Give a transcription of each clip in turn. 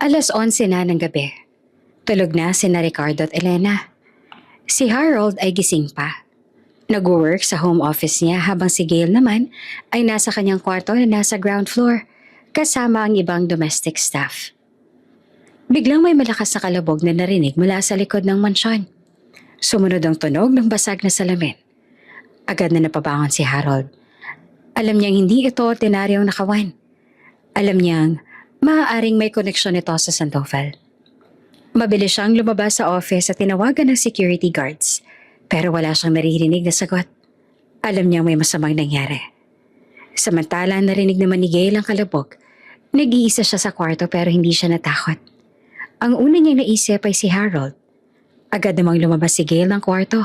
11:00 na ng gabi. Tulog na sina Ricardo at Elena. Si Harold ay gising pa. Nag-work sa home office niya habang si Gail naman ay nasa kanyang kwarto na nasa ground floor kasama ang ibang domestic staff. Biglang may malakas na kalabog na narinig mula sa likod ng mansyon. Sumunod ang tunog ng basag na salamin. Agad na napabangon si Harold. Alam niyang hindi ito ordinaryong nakawan. Alam niyang maaaring may koneksyon ito sa Sandoval. Mabilis siyang lumabas sa office at tinawagan ng security guards, pero wala siyang naririnig na sagot. Alam niyang may masamang nangyari. Samantala narinig naman ni Gail ang kalabog. Nag-iisa siya sa kwarto pero hindi siya natakot. Ang una niyang naisip ay si Harold. Agad namang lumabas si Gail ng kwarto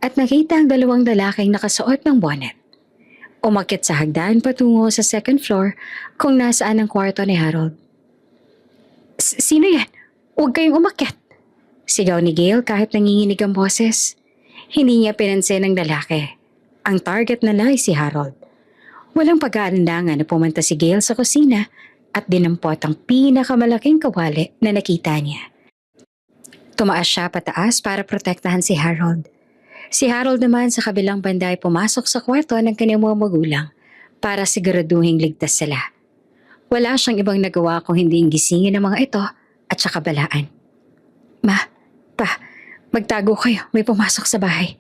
at nakita ang dalawang lalaking nakasuot ng bonnet. Umakyat sa hagdan patungo sa second floor kung nasaan ang kwarto ni Harold. Sino yan? Huwag kayong umakyat. Sigaw ni Gail kahit nanginginig ang boses. Hindi niya pinansin ang lalaki. Ang target nila ay si Harold. Walang pag-aalinlangan na pumunta si Gail sa kusina at dinampot ang pinakamalaking kawali na nakita niya. Tumaas siya pataas para protektahan si Harold. Si Harold naman sa kabilang banda ay pumasok sa kwarto ng kanyang mga magulang para siguraduhing ligtas sila. Wala siyang ibang nagawa kung hindi gisingin ang mga ito at saka balaan. Pa, magtago kayo, may pumasok sa bahay.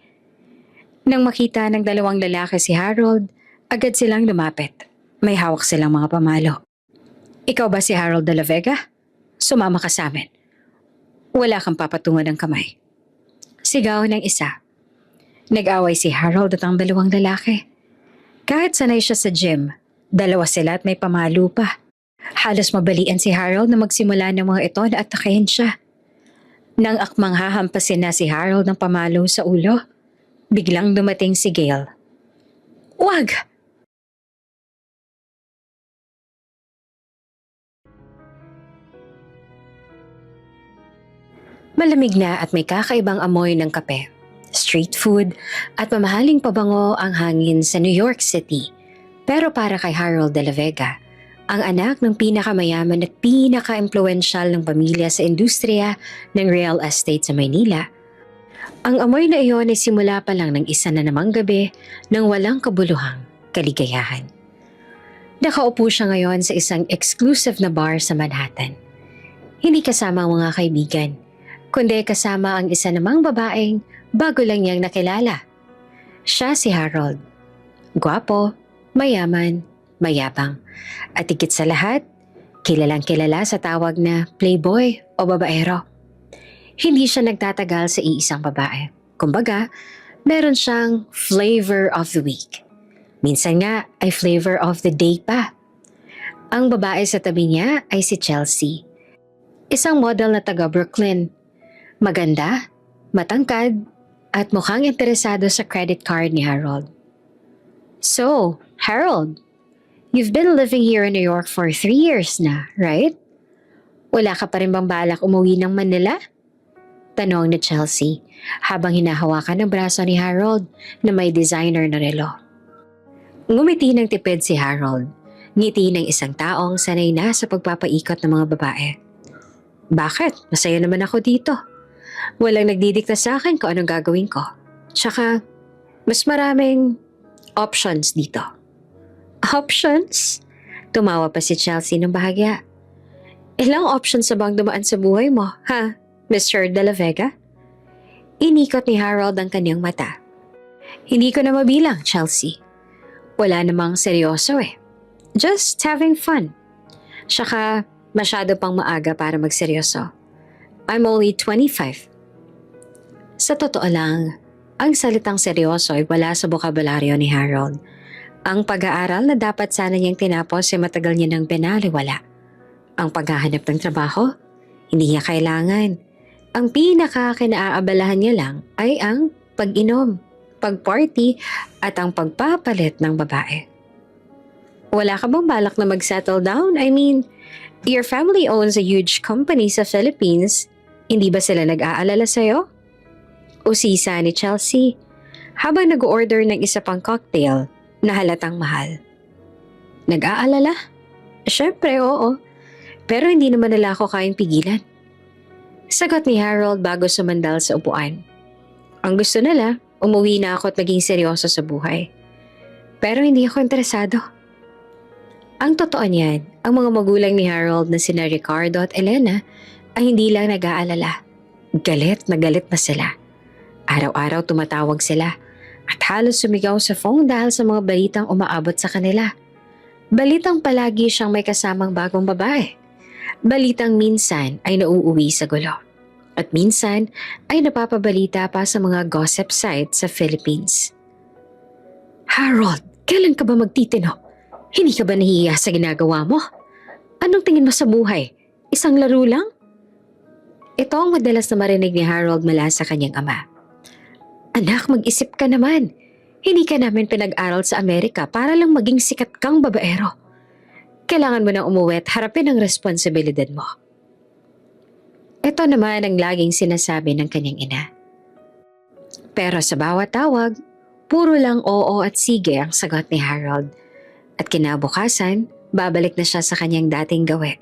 Nang makita ng dalawang lalaki si Harold, agad silang lumapit. May hawak silang mga pamalo. Ikaw ba si Harold de la Vega? Sumama ka sa amin. Wala kang papatungan ng kamay. Sigaw ng isa. Nag-away si Harold at ang dalawang lalaki. Kahit sanay siya sa gym, dalawa sila at may pamalo pa. Halos mabalian si Harold na magsimula ng mga ito na atakehin siya. Nang akmang hahampasin na si Harold ng pamalo sa ulo, biglang dumating si Gail. Wag! Malamig na at may kakaibang amoy ng kape, street food at mamahaling pabango ang hangin sa New York City. Pero para kay Harold de la Vega, ang anak ng pinakamayaman at pinaka-impluensyal ng pamilya sa industriya ng real estate sa Maynila, ang amoy na iyon ay simula pa lang ng isa na namang gabi ng walang kabuluhang kaligayahan. Nakaupo siya ngayon sa isang exclusive na bar sa Manhattan. Hindi kasama ang mga kaibigan, kundi kasama ang isa namang babaeng bago lang niyang nakilala. Siya si Harold. Gwapo, mayaman, mayabang, at higit sa lahat, kilalang kilala sa tawag na playboy o babaero. Hindi siya nagtatagal sa iisang babae. Kumbaga, meron siyang flavor of the week. Minsan nga ay flavor of the day pa. Ang babae sa tabi niya ay si Chelsea. Isang model na taga Brooklyn. Maganda, matangkad, at mukhang interesado sa credit card ni Harold. So, Harold, you've been living here in New York for 3 years na, right? Wala ka pa rin bang balak umuwi ng Manila? Tanong ni Chelsea habang hinahawakan ng braso ni Harold na may designer na relo. Ngumiti ng tipid si Harold, ngiti ng isang taong sanay na sa pagpapaikot ng mga babae. Bakit? Masaya naman ako dito. Walang nagdidikta sa akin kung anong gagawin ko. Tsaka, mas maraming options dito. Options? Tumawa pa si Chelsea ng bahagya. Ilang options na bang dumaan sa buhay mo, ha, Mr. De La Vega? Inikot ni Harold ang kanyang mata. Hindi ko na mabilang, Chelsea. Wala namang seryoso eh. Just having fun. Tsaka, masyado pang maaga para magseryoso. I'm only 25. Sa totoo lang, ang salitang seryoso ay wala sa bokabularyo ni Harold. Ang pag-aaral na dapat sana niyang tinapos ay matagal niya nang binaliwala. Ang paghahanap ng trabaho, hindi niya kailangan. Ang pinaka-kinaabalahan niya lang ay ang pag-inom, pag-party at ang pagpapalit ng babae. Wala ka bang balak na mag-settle down? I mean, your family owns a huge company sa Philippines. Hindi ba sila nag-aalala sa'yo? Usisa ni Chelsea habang nag-order ng isa pang cocktail na halatang mahal. Nag-aalala? Syempre, oo. Pero hindi naman nila ako kayang pigilan. Sagot ni Harold bago sumandal sa upuan. Ang gusto nila, umuwi na ako at maging seryoso sa buhay. Pero hindi ako interesado. Ang totoo niyan, ang mga magulang ni Harold na sina Ricardo at Elena ay hindi lang nag-aalala. Galit na sila. Araw-araw tumatawag sila at halos sumigaw sa phone dahil sa mga balitang umaabot sa kanila. Balitang palagi siyang may kasamang bagong babae. Balitang minsan ay nauuwi sa gulo. At minsan ay napapabalita pa sa mga gossip sites sa Philippines. Harold, kailan ka ba magtitino? Hindi ka ba nahihiya sa ginagawa mo? Anong tingin mo sa buhay? Isang laro lang? Ito ang madalas na marinig ni Harold mula sa kanyang ama. Anak, mag-isip ka naman. Hindi ka namin pinag-aral sa Amerika para lang maging sikat kang babaero. Kailangan mo na umuwi at harapin ang responsibilidad mo. Ito naman ang laging sinasabi ng kanyang ina. Pero sa bawat tawag, puro lang oo at sige ang sagot ni Harold. At kinabukasan, babalik na siya sa kanyang dating gawi.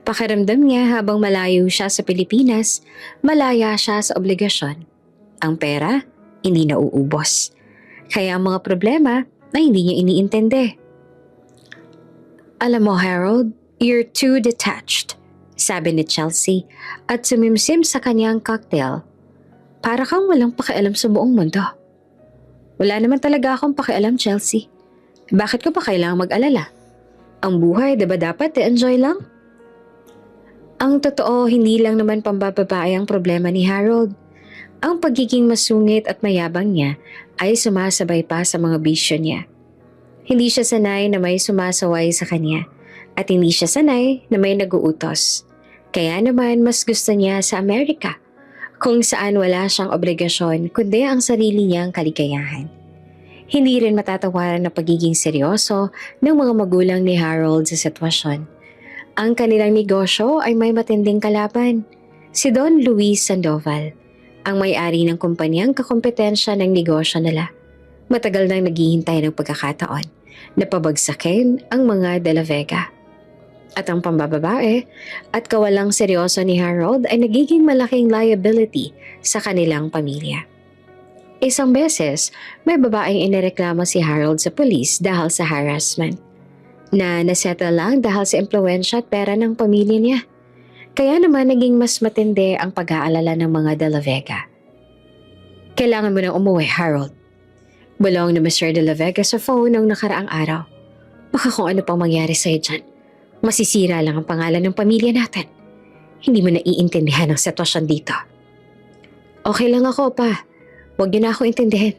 Pakiramdam niya habang malayo siya sa Pilipinas, malaya siya sa obligasyon. Ang pera, hindi nauubos. Kaya ang mga problema ay hindi niya iniintindi. Alam mo Harold, you're too detached, sabi ni Chelsea at sumimsim sa kanyang cocktail. Para kang walang pakialam sa buong mundo. Wala naman talaga akong pakialam, Chelsea. Bakit ko pa kailangang mag-alala? Ang buhay, diba dapat i-enjoy lang? Ang totoo, hindi lang naman pambababae ang problema ni Harold. Ang pagiging masungit at mayabang niya ay sumasabay pa sa mga bisyo niya. Hindi siya sanay na may sumasaway sa kanya at hindi siya sanay na may nag-uutos. Kaya naman mas gusto niya sa Amerika, kung saan wala siyang obligasyon kundi ang sarili niyang kaligayahan. Hindi rin matatawaran na pagiging seryoso ng mga magulang ni Harold sa sitwasyon. Ang kanilang negosyo ay may matinding kalaban. Si Don Luis Sandoval, ang may-ari ng kumpanyang kakompetensya ng negosyo nila. Matagal nang naghihintay ng pagkakataon na pabagsakin ang mga De La Vega. At ang pambababae at kawalang seryoso ni Harold ay nagiging malaking liability sa kanilang pamilya. Isang beses, may babaeng inireklamo si Harold sa pulis dahil sa harassment. Na nasettle lang dahil sa impluwensya at pera ng pamilya niya. Kaya naman naging mas matindi ang pag-aalala ng mga De La Vega. Kailangan mo nang umuwi, Harold. Bulong na Mr. De La Vega sa phone ng nakaraang araw. Baka kung ano pang mangyari sa'yo dyan. Masisira lang ang pangalan ng pamilya natin. Hindi mo naiintindihan ang sitwasyon dito. Okay lang ako, pa. Huwag niyo na ako intindihin.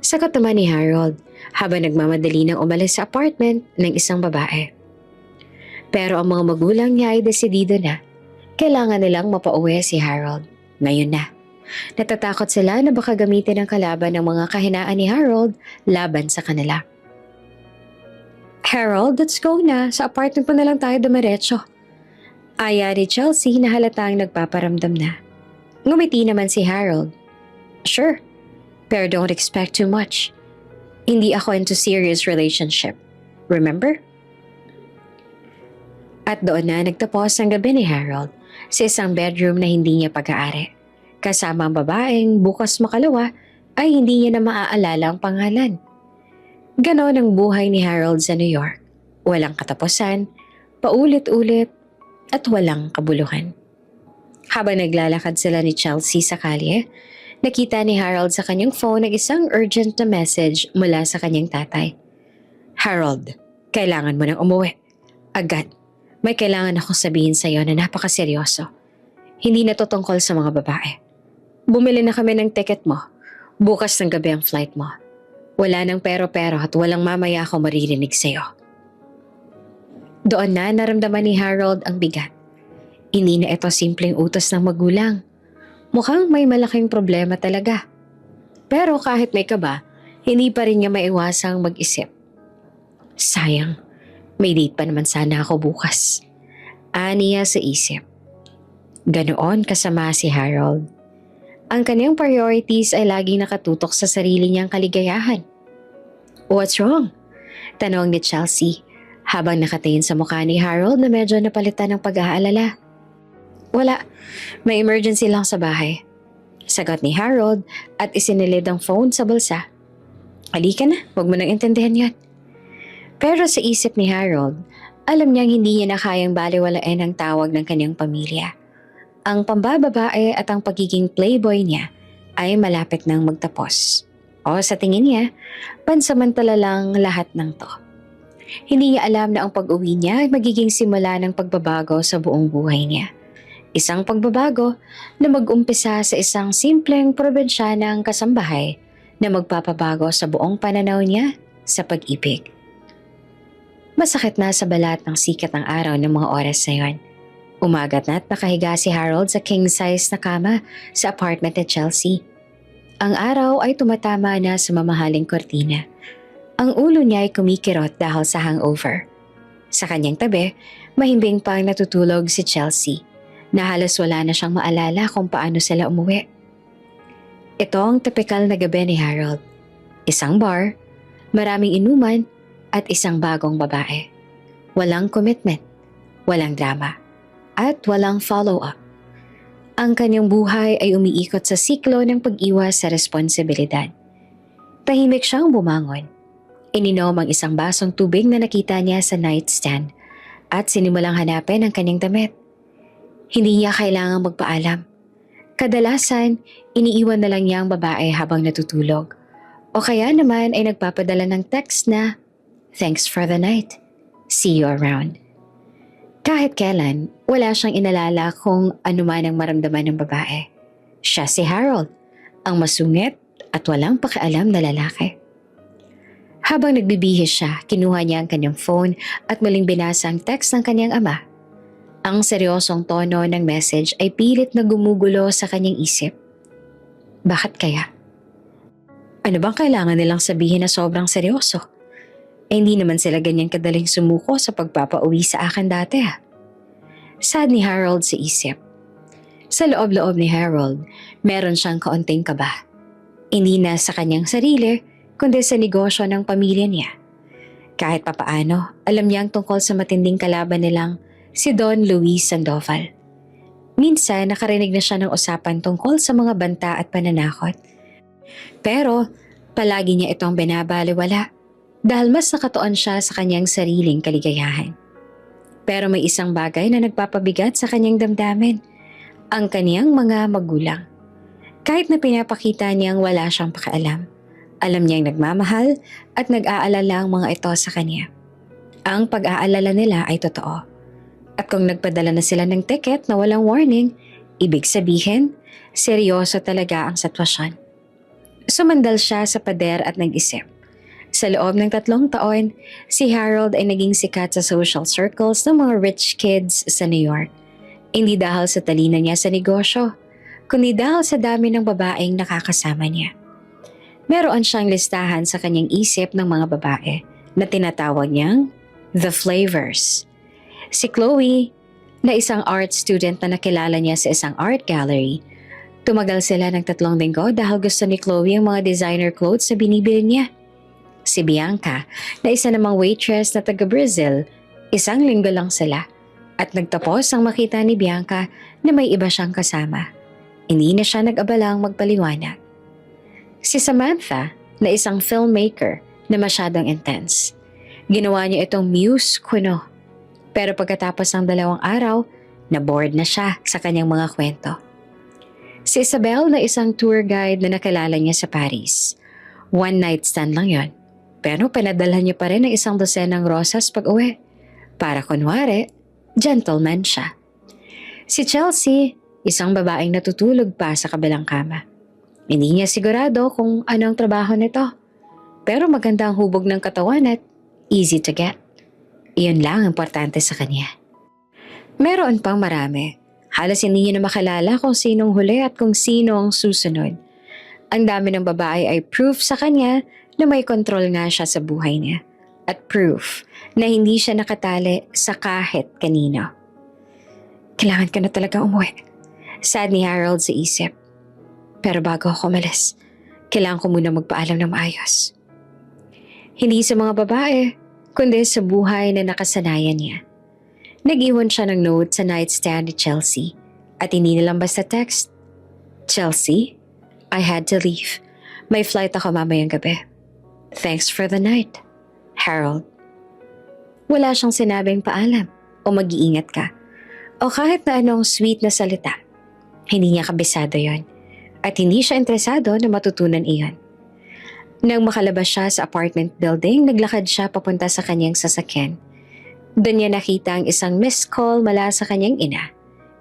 Sagot naman ni Harold habang nagmamadali nang umalis sa apartment ng isang babae. Pero ang mga magulang niya ay desidido na. Kailangan nilang mapauwi si Harold. Ngayon na. Natatakot sila na baka gamitin ang kalaban ng mga kahinaan ni Harold laban sa kanila. Harold, let's go na. Sa apartment mo na lang tayo dumiretso. Aya ni Chelsea na halatang nagpaparamdam na. Ngumiti naman si Harold. Sure, pero don't expect too much. Hindi ako into serious relationship. Remember? At doon na nagtapos ang gabi ni Harold sa isang bedroom na hindi niya pag-aari. Kasama ang babaeng bukas makalawa ay hindi niya na maaalala ang pangalan. Ganon ang buhay ni Harold sa New York. Walang katapusan, paulit-ulit at walang kabuluhan. Habang naglalakad sila ni Chelsea sa kalye, nakita ni Harold sa kanyang phone ang isang urgent na message mula sa kanyang tatay. Harold, kailangan mo nang umuwi. Agad. May kailangan akong sabihin sa iyo na napakaseryoso. Hindi na to tungkol sa mga babae. Bumili na kami ng ticket mo. Bukas ng gabi ang flight mo. Wala nang pero-pero at walang mamaya ako maririnig sa iyo. Doon na naramdaman ni Harold ang bigat. Hindi na ito simpleng utos ng magulang. Mukhang may malaking problema talaga. Pero kahit may kaba, hindi pa rin niya maiwasang mag-isip. Sayang, may date pa naman sana ako bukas. Aniya sa isip. Ganoon kasama si Harold. Ang kanyang priorities ay laging nakatutok sa sarili niyang kaligayahan. What's wrong? Tanong ni Chelsea habang nakatingin sa mukha ni Harold na medyo napalitan ng pag-aalala. Wala, may emergency lang sa bahay. Sagot ni Harold at isinilid ang phone sa bulsa. Halika na, huwag mo nang intindihan yan. Pero sa isip ni Harold, alam niyang hindi niya na kayang baliwalain ang tawag ng kanyang pamilya. Ang pambababae at ang pagiging playboy niya ay malapit nang magtapos. O sa tingin niya, pansamantala lang lahat ng to. Hindi niya alam na ang pag-uwi niya ay magiging simula ng pagbabago sa buong buhay niya. Isang pagbabago na mag-umpisa sa isang simpleng probinsyanang kasambahay na magpapabago sa buong pananaw niya sa pag-ibig. Masakit na sa balat ng sikat ng araw ng mga oras na yon. Umagat na at nakahiga si Harold sa king-size na kama sa apartment at Chelsea. Ang araw ay tumatama na sa mamahaling kortina. Ang ulo niya ay kumikirot dahil sa hangover. Sa kanyang tabi, mahimbing pang natutulog si Chelsea na halos wala na siyang maalala kung paano sila umuwi. Ito ang tipikal na gabi ni Harold. Isang bar, maraming inuman at isang bagong babae. Walang commitment, walang drama, at walang follow-up. Ang kanyang buhay ay umiikot sa siklo ng pag-iwas sa responsibilidad. Tahimik siyang bumangon. Ininom ang isang basong tubig na nakita niya sa nightstand at sinimulang hanapin ang kanyang damit. Hindi niya kailangang magpaalam. Kadalasan, iniiwan na lang niya ang babae habang natutulog. O kaya naman ay nagpapadala ng text na, "Thanks for the night. See you around." Kahit kailan, wala siyang inalala kung ano man ang maramdaman ng babae. Siya si Harold, ang masungit at walang pakialam na lalaki. Habang nagbibihis siya, kinuha niya ang kanyang phone at muling binasa ang text ng kanyang ama. Ang seryosong tono ng message ay pilit na gumugulo sa kanyang isip. Bakit kaya? Ano bang kailangan nilang sabihin na sobrang seryoso? Hindi naman sila ganyan kadaling sumuko sa pagpapauwi sa akin dati. Sad ni Harold sa isip. Sa loob-loob ni Harold, meron siyang kaunting kaba. Hindi na sa kanyang sarili, kundi sa negosyo ng pamilya niya. Kahit papaano, alam niyang tungkol sa matinding kalaban nilang si Don Luis Sandoval. Minsan nakarinig na siya ng usapan tungkol sa mga banta at pananakot. Pero palagi niya itong binabaliwala dahil mas nakatuon siya sa kanyang sariling kaligayahan. Pero may isang bagay na nagpapabigat sa kanyang damdamin, ang kaniyang mga magulang. Kahit na pinapakita niyang wala siyang pakialam, alam niyang nagmamahal at nag-aalala ang mga ito sa kanya. Ang pag-aalala nila ay totoo. At kung nagpadala na sila ng ticket na walang warning, ibig sabihin, seryoso talaga ang sitwasyon. Sumandal siya sa pader at nag-isip. Sa loob ng 3 taon, si Harold ay naging sikat sa social circles ng mga rich kids sa New York. Hindi dahil sa talino niya sa negosyo, kundi dahil sa dami ng babaeng nakakasama niya. Meron siyang listahan sa kanyang isip ng mga babae na tinatawag niyang The Flavors. Si Chloe, na isang art student na nakilala niya sa isang art gallery, tumagal sila ng 3 linggo dahil gusto ni Chloe ang mga designer clothes na binibili niya. Si Bianca, na isa namang waitress na taga-Brazil, 1 linggo lang sila at nagtapos ang makita ni Bianca na may iba siyang kasama. Hindi na siya nag-abalang magpaliwanag. Si Samantha, na isang filmmaker na masyadong intense. Ginawa niya itong muse kuno. Pero pagkatapos ng 2 araw, na-bored na siya sa kanyang mga kwento. Si Isabel, na isang tour guide na nakilala niya sa Paris. 1 night stand lang yon. Pero pinadalhan niya pa rin ng 1 dosenang rosas pag uwi. Para kunwari, gentleman siya. Si Chelsea, isang babaeng natutulog pa sa kabilang kama. Hindi niya sigurado kung ano ang trabaho nito. Pero maganda ang hubog ng katawan at easy to get. Iyon lang ang importante sa kanya. Meron pang marami. Halos hindi niya na makalala kung sinong huli at kung sino ang susunod. Ang dami ng babae ay proof sa kanya na may kontrol nga siya sa buhay niya. At proof na hindi siya nakatali sa kahit kanino. Kailangan ko na talaga umuwi. Sad ni Harold sa isip. Pero bago ako umalis, kailangan ko muna magpaalam ng maayos. Hindi sa mga babae, kundi sa buhay na nakasanayan niya. Nag-iwan siya ng note sa nightstand ni Chelsea at hindi na lang basta text. Chelsea, I had to leave. May flight ako mamayang gabi. Thanks for the night. Harold. Wala siyang sinabing paalam o mag-iingat ka o kahit na anong sweet na salita. Hindi niya kabisado yon at hindi siya interesado na matutunan iyon. Nang makalabas siya sa apartment building, naglakad siya papunta sa kanyang sasakyan. Doon niya nakita ang isang missed call mula sa kanyang ina.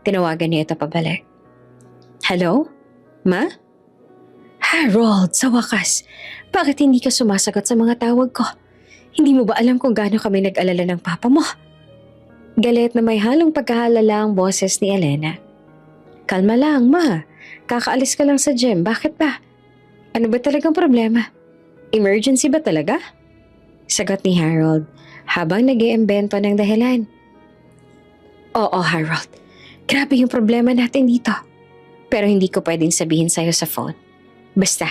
Tinawagan niya ito pabalik. Hello? Ma? Harold, sa wakas. Bakit hindi ka sumasagot sa mga tawag ko? Hindi mo ba alam kung gaano kami nag-alala ng papa mo? Galit na may halong pagkahalala ang boses ni Elena. Kalma lang, ma. Kakaalis ka lang sa gym. Bakit ba? Ano ba talagang problema? Emergency ba talaga? Sagot ni Harold habang nag-iimbento ng dahilan. Oo, Harold. Grabe yung problema natin dito. Pero hindi ko pwedeng sabihin sa'yo sa phone. Basta,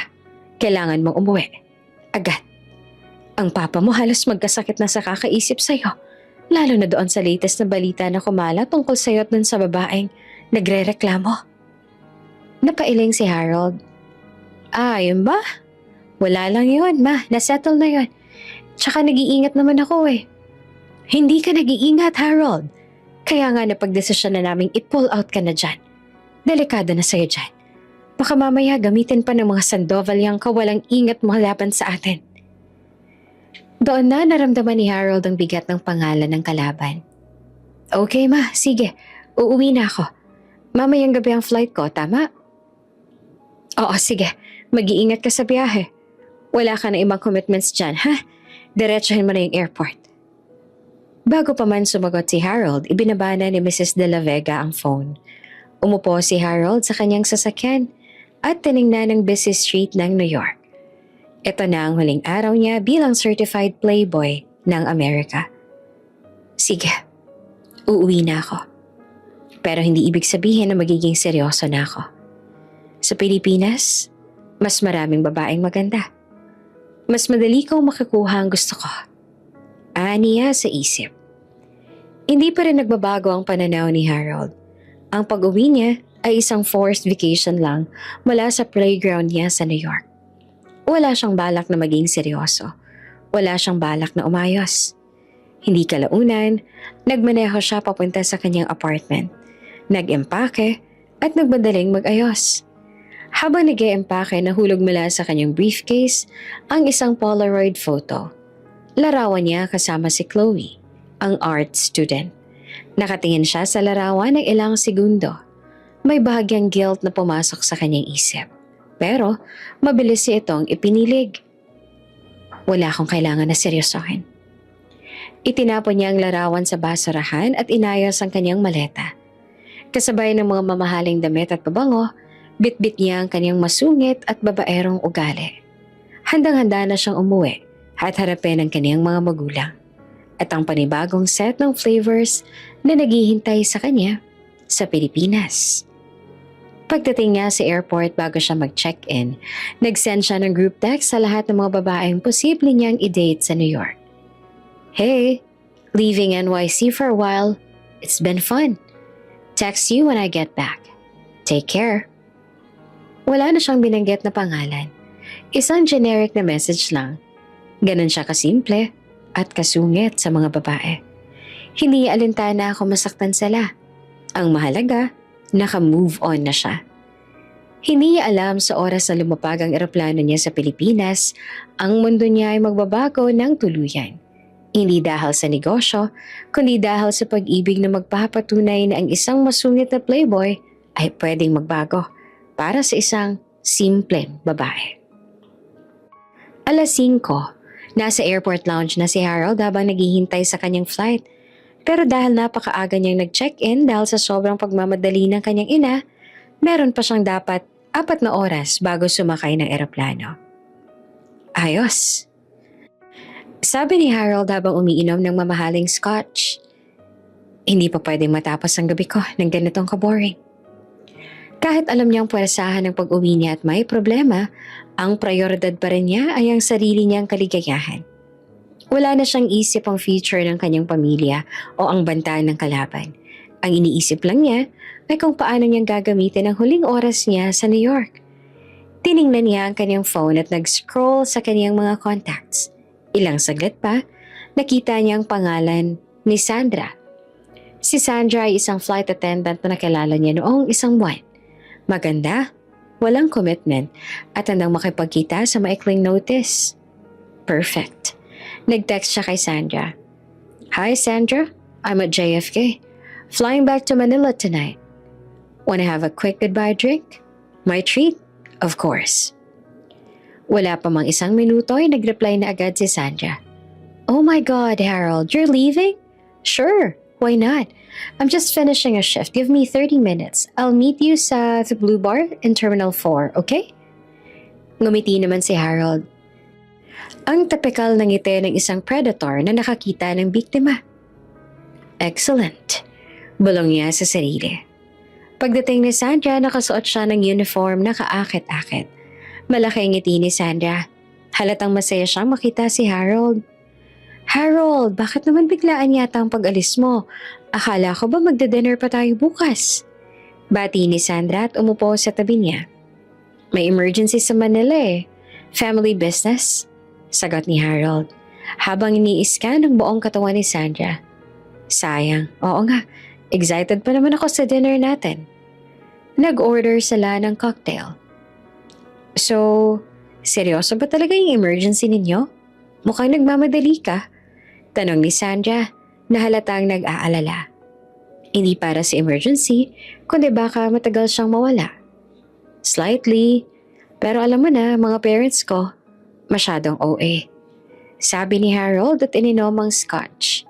kailangan mong umuwi. Agad. Ang papa mo halos magkasakit na sa kakaisip sa'yo. Lalo na doon sa latest na balita na kumala tungkol sa'yo at dun sa babaeng nagre-reklamo. Napailing si Harold. Yun ba? Wala lang yun, ma. Nasettle na yun. Tsaka nag-iingat naman ako eh. Hindi ka nag-iingat, Harold. Kaya nga napagdesisyon na naming i-pull out ka na dyan. Delikado na sa'yo dyan. Baka mamaya gamitin pa ng mga Sandoval yung kawalang ingat mo laban sa atin. Doon na naramdaman ni Harold ang bigat ng pangalan ng kalaban. Okay ma, sige. Uuwi na ako. Mamayang gabi ang flight ko, tama? Oo, sige. Mag-iingat ka sa biyahe. Wala ka na ibang commitments dyan, ha? Diretsahin mo na yung airport. Bago pa man sumagot si Harold, ibinabana ni Mrs. De La Vega ang phone. Umupo si Harold sa kanyang sasakyan at tiningnan ang busy street ng New York. Ito na ang huling araw niya bilang certified playboy ng Amerika. Sige, uuwi na ako. Pero hindi ibig sabihin na magiging seryoso na ako. Sa Pilipinas, mas maraming babaeng maganda. Mas madali kong makakuha ang gusto ko. Aniya sa isip. Hindi pa rin nagbabago ang pananaw ni Harold. Ang pag-uwi niya ay isang forced vacation lang mula sa playground niya sa New York. Wala siyang balak na maging seryoso. Wala siyang balak na umayos. Hindi kalaunan, nagmaneho siya papunta sa kanyang apartment. Nag-empake at nagbadaling mag-ayos. Habang nag-empake, nahulog mula sa kanyang briefcase ang isang Polaroid photo. Larawan niya kasama si Chloe, ang art student. Nakatingin siya sa larawan ng ilang segundo. May bahagyang guilt na pumasok sa kanyang isip. Pero mabilis siya itong ipinilig. Wala akong kailangan na seryosohin. Itinapon niya ang larawan sa basurahan at inayos ang kanyang maleta. Kasabay ng mga mamahaling damit at pabango, bitbit niya ang kanyang masungit at babaerong ugali. Handang-handa na siyang umuwi at harapin ang kanyang mga magulang. At ang panibagong set ng flavors na naghihintay sa kanya sa Pilipinas. Pagdating niya sa airport bago siya mag-check-in, nag-send siya ng group text sa lahat ng mga babaeng posible niyang i-date sa New York. Hey, leaving NYC for a while. It's been fun. Text you when I get back. Take care. Wala na siyang binanggit na pangalan. Isang generic na message lang. Ganon siya kasimple at kasungit sa mga babae. Hindi alintana ako masaktan sila. Ang mahalaga, naka-move on na siya. Hindi niya alam sa oras na lumapag ang eroplano niya sa Pilipinas, ang mundo niya ay magbabago ng tuluyan. Hindi dahil sa negosyo, kundi dahil sa pag-ibig na magpapatunay na ang isang masungit na playboy ay pwedeng magbago para sa isang simpleng babae. Alas 5, nasa airport lounge na si Harold habang naghihintay sa kanyang flight. Pero dahil napakaaga niyang nag-check-in dahil sa sobrang pagmamadali ng kanyang ina, meron pa siyang dapat 4 na oras bago sumakay ng eroplano. Ayos. Sabi ni Harold habang umiinom ng mamahaling scotch. Hindi pa pwedeng matapos ang gabi ko ng ganitong kaboring. Kahit alam niyang puwersahan ng pag-uwi niya at may problema, ang prioridad pa rin niya ay ang sarili niyang kaligayahan. Wala na siyang isip ang future ng kanyang pamilya o ang banta ng kalaban. Ang iniisip lang niya ay kung paano niyang gagamitin ang huling oras niya sa New York. Tiningnan niya ang kanyang phone at nag-scroll sa kanyang mga contacts. Ilang saglit pa, nakita niya ang pangalan ni Sandra. Si Sandra ay isang flight attendant na nakilala niya noong isang buwan. Maganda, walang commitment at handang makipagkita sa maikling notice. Perfect. Nag-text siya kay Sandra. Hi Sandra, I'm at JFK. Flying back to Manila tonight. Wanna have a quick goodbye drink? My treat? Of course. Wala pa mang isang minuto ay nag-reply na agad si Sandra. Oh my God, Harold, you're leaving? Sure, why not? I'm just finishing a shift. Give me 30 minutes. I'll meet you sa The Blue Bar in Terminal 4, okay? Ngumiti naman si Harold. Ang tapikal ng ngiti ng isang predator na nakakita ng biktima. Excellent. Bulong niya sa sarili. Pagdating ni Sandra, nakasuot siya ng uniform na kaakit-akit. Malaki ang ngiti ni Sandra. Halatang masaya siyang makita si Harold. Harold, bakit naman biglaan yata ang pag-alis mo? Akala ko ba magda-dinner pa tayo bukas? Bati ni Sandra at umupo sa tabi niya. May emergency sa Manila eh. Family business? Sagot ni Harold, habang iniiskan ang buong katawan ni Sandra. Sayang, oo nga, excited pa naman ako sa dinner natin. Nag-order sila ng cocktail. So, seryoso ba talaga yung emergency ninyo? Mukhang nagmamadali ka. Tanong ni Sandra na halatang nag-aalala. Hindi para sa emergency, kundi baka matagal siyang mawala. Slightly, pero alam mo na mga parents ko, masyadong OA. Sabi ni Harold at ininom ang scotch.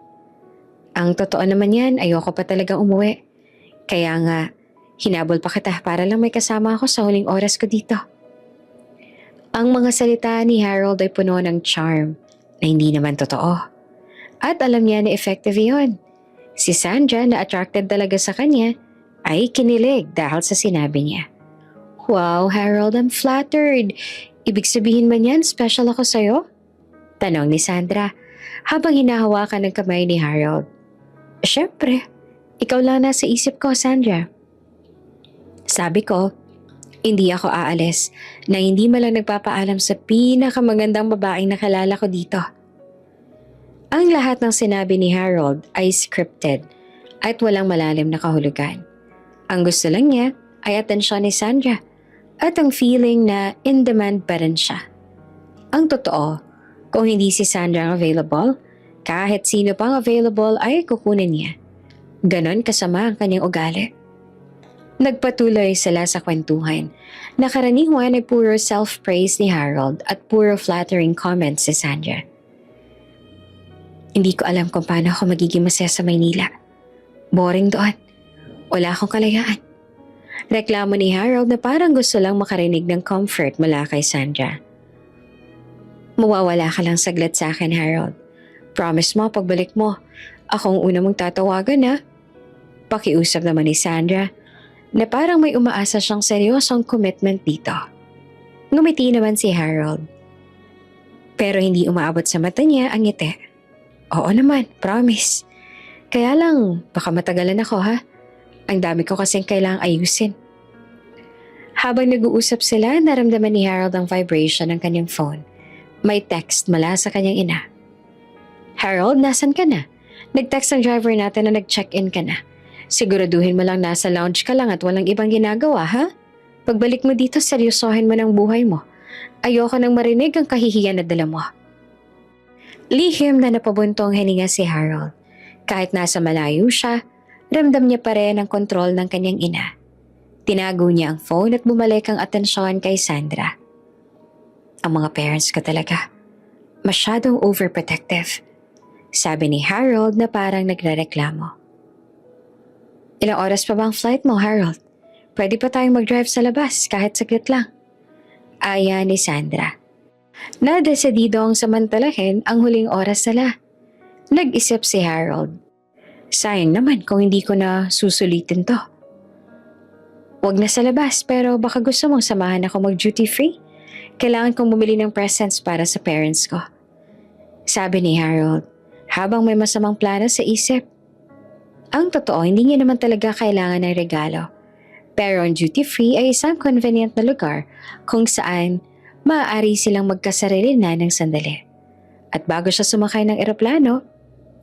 Ang totoo naman yan, ayoko pa talagang umuwi. Kaya nga, hinabol pa kita para lang may kasama ako sa huling oras ko dito. Ang mga salita ni Harold ay puno ng charm na hindi naman totoo. At alam niya na effective yon. Si Sandra na attracted talaga sa kanya ay kinilig dahil sa sinabi niya. Wow, Harold, I'm flattered. Ibig sabihin man yan, special ako sa'yo? Tanong ni Sandra habang hinahawakan ng kamay ni Harold. Siyempre, ikaw lang nasa isip ko, Sandra. Sabi ko, hindi ako aalis na hindi malang nagpapaalam sa pinakamagandang babaeng nakilala ko dito. Ang lahat ng sinabi ni Harold ay scripted at walang malalim na kahulugan. Ang gusto lang niya ay atensyon ni Sandra at ang feeling na in demand pa rin siya. Ang totoo, kung hindi si Sandra ang available, kahit sino pang available ay kukunin niya. Ganon kasama ang kanyang ugali. Nagpatuloy sila sa kwentuhan. Nakaraniwan ay puro self-praise ni Harold at puro flattering comments si Sandra. Hindi ko alam kung paano ako magiging masaya sa Maynila. Boring doon. Wala akong kalayaan. Reklamo ni Harold na parang gusto lang makarinig ng comfort mula kay Sandra. Mawawala ka lang saglit sa akin, Harold. Promise mo, pagbalik mo, akong una mong tatawagan na. Pakiusap naman ni Sandra na parang may umaasa siyang seryosong commitment dito. Ngumiti naman si Harold. Pero hindi umaabot sa mata niya ang ngiti. Oo naman, promise. Kaya lang, baka matagalan ako ha. Ang dami ko kasing kailangang ayusin. Habang nag-uusap sila, naramdaman ni Harold ang vibration ng kanyang phone. May text mula sa kanyang ina. Harold, nasan ka na? Nag-text ang driver natin na nag-check-in ka na. Siguraduhin mo lang nasa lounge ka lang at walang ibang ginagawa, ha? Pagbalik mo dito, seryosohin mo ng buhay mo. Ayoko nang marinig ang kahihiyan na dala mo. Lihim na napabuntong hininga si Harold. Kahit nasa malayo siya, ramdam niya pa rin ang kontrol ng kanyang ina. Tinago niya ang phone at bumalik ang atensyon kay Sandra. Ang mga parents ko talaga, masyadong overprotective. Sabi ni Harold na parang nagrereklamo. Ilang oras pa bang flight mo, Harold? Pwede pa tayong mag-drive sa labas kahit saglit lang. Aya ni Sandra. Nadesidido ang samantalahin ang huling oras nila. Nag-isip si Harold. Sayang naman kung hindi ko na susulitin to. Wag na sa labas pero baka gusto mong samahan ako mag-duty free. Kailangan kong bumili ng presents para sa parents ko. Sabi ni Harold, habang may masamang plano sa isip. Ang totoo, hindi niya naman talaga kailangan ng regalo. Pero ang duty-free ay isang convenient na lugar kung saan maaari silang magkasarili na ng sandali. At bago siya sumakay ng eroplano,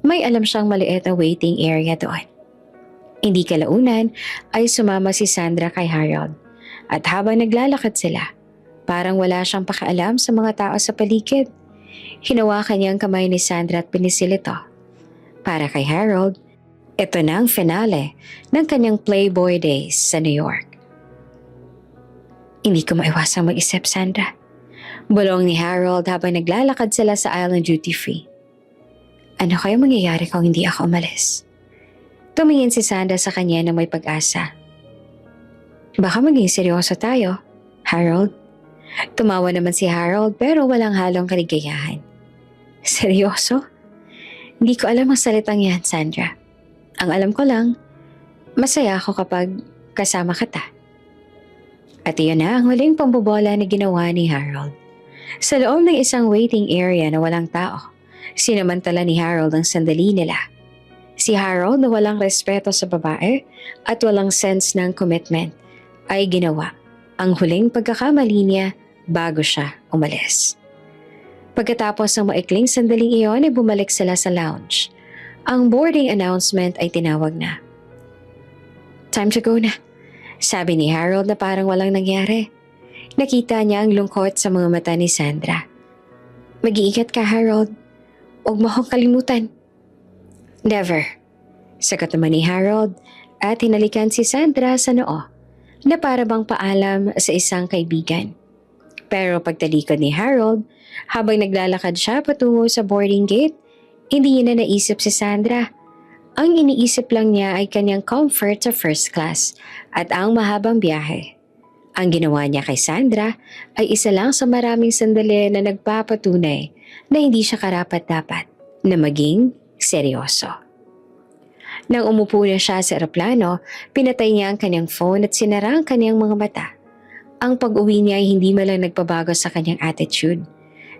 may alam siyang maliit na waiting area doon. Hindi kalaunan ay sumama si Sandra kay Harold. At habang naglalakad sila, parang wala siyang pakialam sa mga tao sa paligid. Hinawakan niya ang kamay ni Sandra at pinisil ito. Para kay Harold, ito na ang finale ng kanyang Playboy days sa New York. Hindi ko maiwasang mag-isip, Sandra. Bulong ni Harold habang naglalakad sila sa island duty-free. Ano kaya mangyayari kung hindi ako umalis? Tumingin si Sandra sa kanya na may pag-asa. Baka maging seryoso tayo, Harold. Tumawa naman si Harold pero walang halong kaligayahan. Seryoso? Hindi ko alam ang salitang yan, Sandra. Ang alam ko lang, masaya ako kapag kasama kita. At iyon na ang huling pambobola na ginawa ni Harold. Sa loob ng isang waiting area na walang tao, sinamantala ni Harold ang sandali nila. Si Harold na walang respeto sa babae at walang sense ng commitment ay ginawa ang huling pagkakamali niya bago siya umalis. Pagkatapos ng maikling sandaling iyon ay bumalik sila sa lounge. Ang boarding announcement ay tinawag na. Time to go na, sabi ni Harold na parang walang nangyari. Nakita niya ang lungkot sa mga mata ni Sandra. Mag-iingat ka, Harold. Huwag mo akong kalimutan. Never, sagot naman ni Harold at hinalikan si Sandra sa noo na para bang paalam sa isang kaibigan. Pero pagtalikod ni Harold, habang naglalakad siya patungo sa boarding gate, hindi niya na naisip si Sandra. Ang iniisip lang niya ay kanyang comfort sa first class at ang mahabang biyahe. Ang ginawa niya kay Sandra ay isa lang sa maraming sandali na nagpapatunay na hindi siya karapat-dapat na maging seryoso. Nang umupo na siya sa eroplano, pinatay niya ang kanyang phone at sinara ang kanyang mga mata. Ang pag-uwi niya ay hindi malang nagpabago sa kanyang attitude.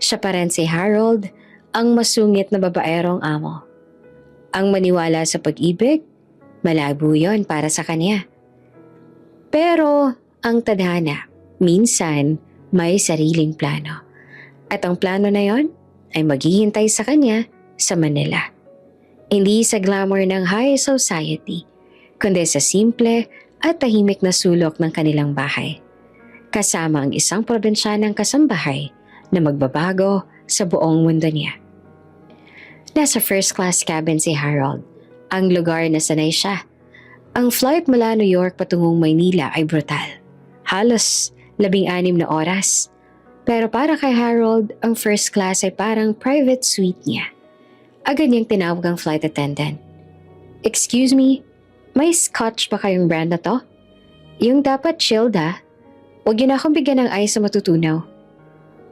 Siya pa rin si Harold, ang masungit na babaerong amo. Ang maniwala sa pag-ibig, malabo yon para sa kanya. Pero ang tadhana, minsan may sariling plano. At ang plano na yon ay maghihintay sa kanya sa Manila. Hindi sa glamour ng high society, kundi sa simple at tahimik na sulok ng kanilang bahay. Kasama ang isang probinsyanang kasambahay na magbabago sa buong mundo niya. Nasa first class cabin si Harold, ang lugar na sanay siya. Ang flight mula New York patungong Maynila ay brutal. Halos 16 na oras. Pero para kay Harold, ang first class ay parang private suite niya. Agad niyang tinawag ang flight attendant. Excuse me, may scotch ba kayong brand na to? Yung dapat chilled ha? Huwag yun akong bigyan ng ice sa matutunaw.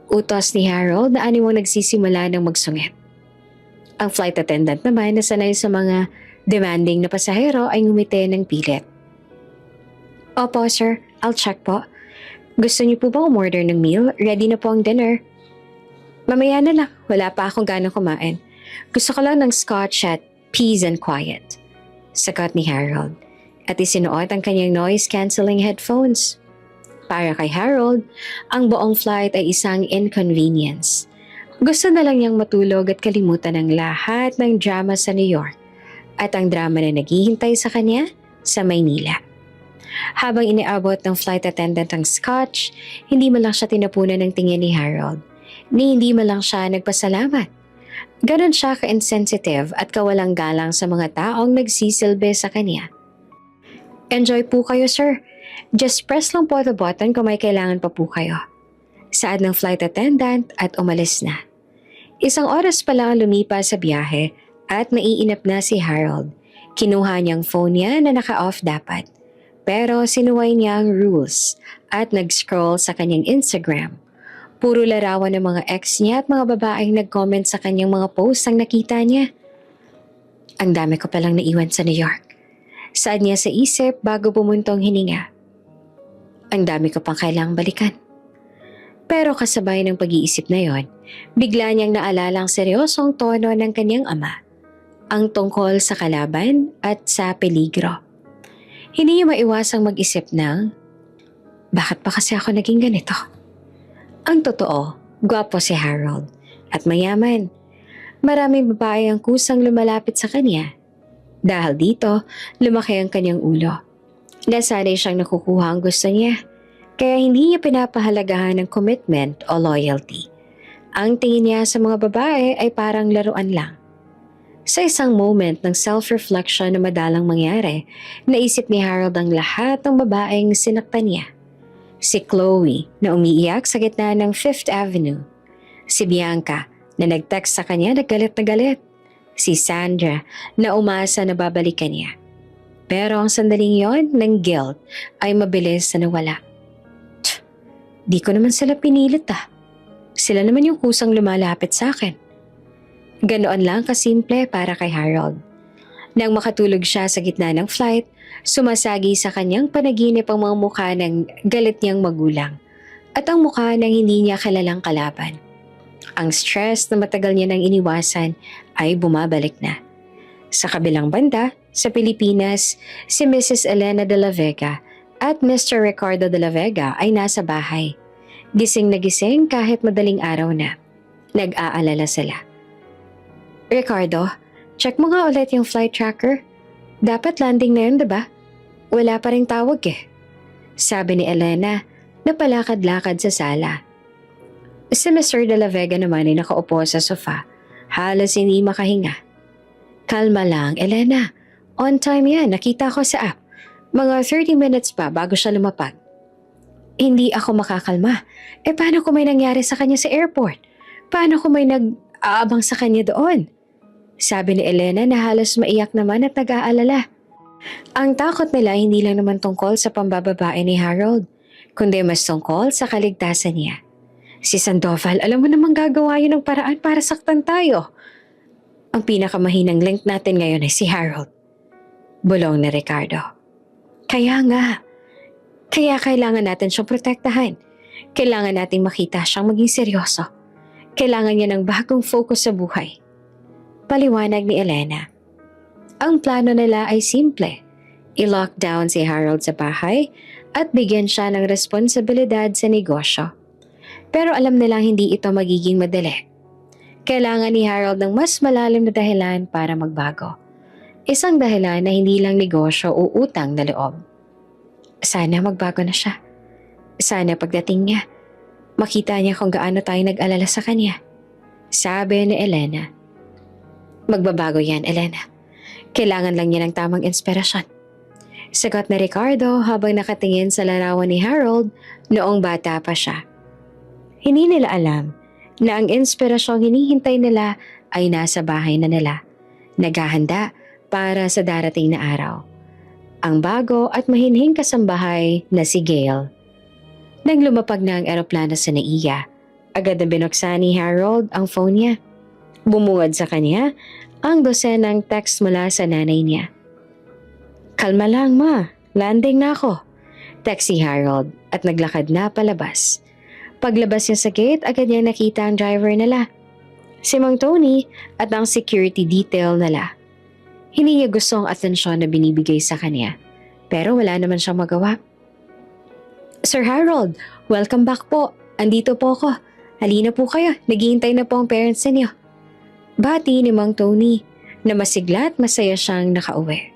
Utos ni Harold na animong nagsisimula ng magsungit. Ang flight attendant naman na sanay sa mga demanding na pasahero ay ngumiti ng pilit. Opo sir, I'll check po. Gusto niyo po ba umorder ng meal? Ready na po ang dinner. Mamaya na lang, wala pa akong ganang kumain. Gusto ko lang ng scotch at peace and quiet. Sagot ni Harold at isinuot ang kanyang noise-cancelling headphones. Para kay Harold, ang buong flight ay isang inconvenience. Gusto na lang niyang matulog at kalimutan ang lahat ng drama sa New York at ang drama na naghihintay sa kanya sa Maynila. Habang iniabot ng flight attendant ang scotch, hindi man lang siya tinapunan ng tingin ni Harold, ni hindi man lang siya nagpasalamat. Ganon siya ka-insensitive at kawalang galang sa mga taong nagsisilbi sa kanya. Enjoy po kayo, sir. Just press lang po the button kung may kailangan pa po kayo. Saad ng flight attendant at umalis na. Isang oras pa lang lumipas sa biyahe at naiinip na si Harold. Kinuha niyang phone niya na naka-off dapat. Pero sinuway niya ang rules at nag-scroll sa kanyang Instagram. Puro larawan ng mga ex niya at mga babaeng nag-comment sa kanyang mga post ang nakita niya. Ang dami ko palang naiwan sa New York. Saad niya sa isip bago bumuntong hininga. Ang dami ko pang kailangang balikan. Pero kasabay ng pag-iisip na yon, bigla niyang naalala ang seryosong tono ng kanyang ama, ang tungkol sa kalaban at sa peligro. Hindi niya maiwasang mag-isip ng, bakit pa kasi ako naging ganito? Ang totoo, gwapo si Harold at mayaman. Maraming babae ang kusang lumalapit sa kanya. Dahil dito, lumaki ang kanyang ulo. Nasanay siyang nakukuha ang gusto niya, kaya hindi niya pinapahalagahan ng commitment o loyalty. Ang tingin niya sa mga babae ay parang laruan lang. Sa isang moment ng self-reflection na madalang mangyari, naisip ni Harold ang lahat ng babaeng sinaktan niya. Si Chloe na umiiyak sa gitna ng Fifth Avenue. Si Bianca na nag-text sa kanya na galit na galit. Si Sandra na umasa na babalikan niya. Pero ang sandaling yon ng guilt ay mabilis na nawala. Di ko naman sila pinilit Sila naman yung kusang lumalapit sa akin. Ganoon lang kasimple para kay Harold. Nang makatulog siya sa gitna ng flight, sumasagi sa kanyang panaginip ang mga mukha ng galit niyang magulang at ang mukha ng hindi niya kilalang kalaban. Ang stress na matagal niya nang iniwasan ay bumabalik na. Sa kabilang banda, sa Pilipinas, si Mrs. Elena de la Vega at Mr. Ricardo de la Vega ay nasa bahay. Gising na gising kahit madaling araw na. Nag-aalala sila. Ricardo, check mo nga ulit yung flight tracker. Dapat landing na yun, diba? Wala pa ring tawag Sabi ni Elena na palakad-lakad sa sala. Si Mr. De La Vega naman ay nakaupo sa sofa. Halos hindi makahinga. Kalma lang, Elena. On time yan, nakita ko sa app. Mga 30 minutes pa bago siya lumapag. Hindi ako makakalma. Paano kung may nangyari sa kanya sa airport? Paano kung may nag-aabang sa kanya doon? Sabi ni Elena na halos maiyak naman at nag-aalala. Ang takot nila hindi lang naman tungkol sa pambababae ni Harold, kundi mas tungkol sa kaligtasan niya. Si Sandoval, alam mo namang gagawa yun ng paraan para saktan tayo. Ang pinakamahinang link natin ngayon ay si Harold. Bulong ni Ricardo. Kaya nga. Kaya kailangan natin siyang protektahan. Kailangan nating makita siyang maging seryoso. Kailangan niya ng bagong focus sa buhay. Paliwanag ni Elena. Ang plano nila ay simple. I-lockdown si Harold sa bahay at bigyan siya ng responsibilidad sa negosyo. Pero alam nilang hindi ito magiging madali. Kailangan ni Harold ng mas malalim na dahilan para magbago. Isang dahilan na hindi lang negosyo o utang na loob. Sana magbago na siya. Sana pagdating niya, makita niya kung gaano tayo nag-alala sa kanya. Sabi ni Elena. Magbabago yan, Elena. Kailangan lang niya ng tamang inspirasyon. Sagot na Ricardo habang nakatingin sa larawan ni Harold noong bata pa siya. Hindi nila alam na ang inspirasyong hinihintay nila ay nasa bahay na nila. Naghahanda para sa darating na araw. Ang bago at mahinhing kasambahay na si Gail. Nang lumapag na ang eroplano sa NAIA, agad na binuksan ni Harold ang phone niya. Bumungad sa kanya ang dosenang text mula sa nanay niya. Kalma lang ma, landing na ako. Text si Harold at naglakad na palabas. Paglabas niya sa gate, agad niya nakita ang driver nila. Si Mang Tony at ang security detail nila. Hindi niya gusto ang atensyon na binibigay sa kanya, pero wala naman siyang magawa. Sir Harold, welcome back po. Andito po ako. Halina po kayo, naghihintay na po ang parents niyo. Bati ni Mang Tony na masigla at masaya siyang nakauwi.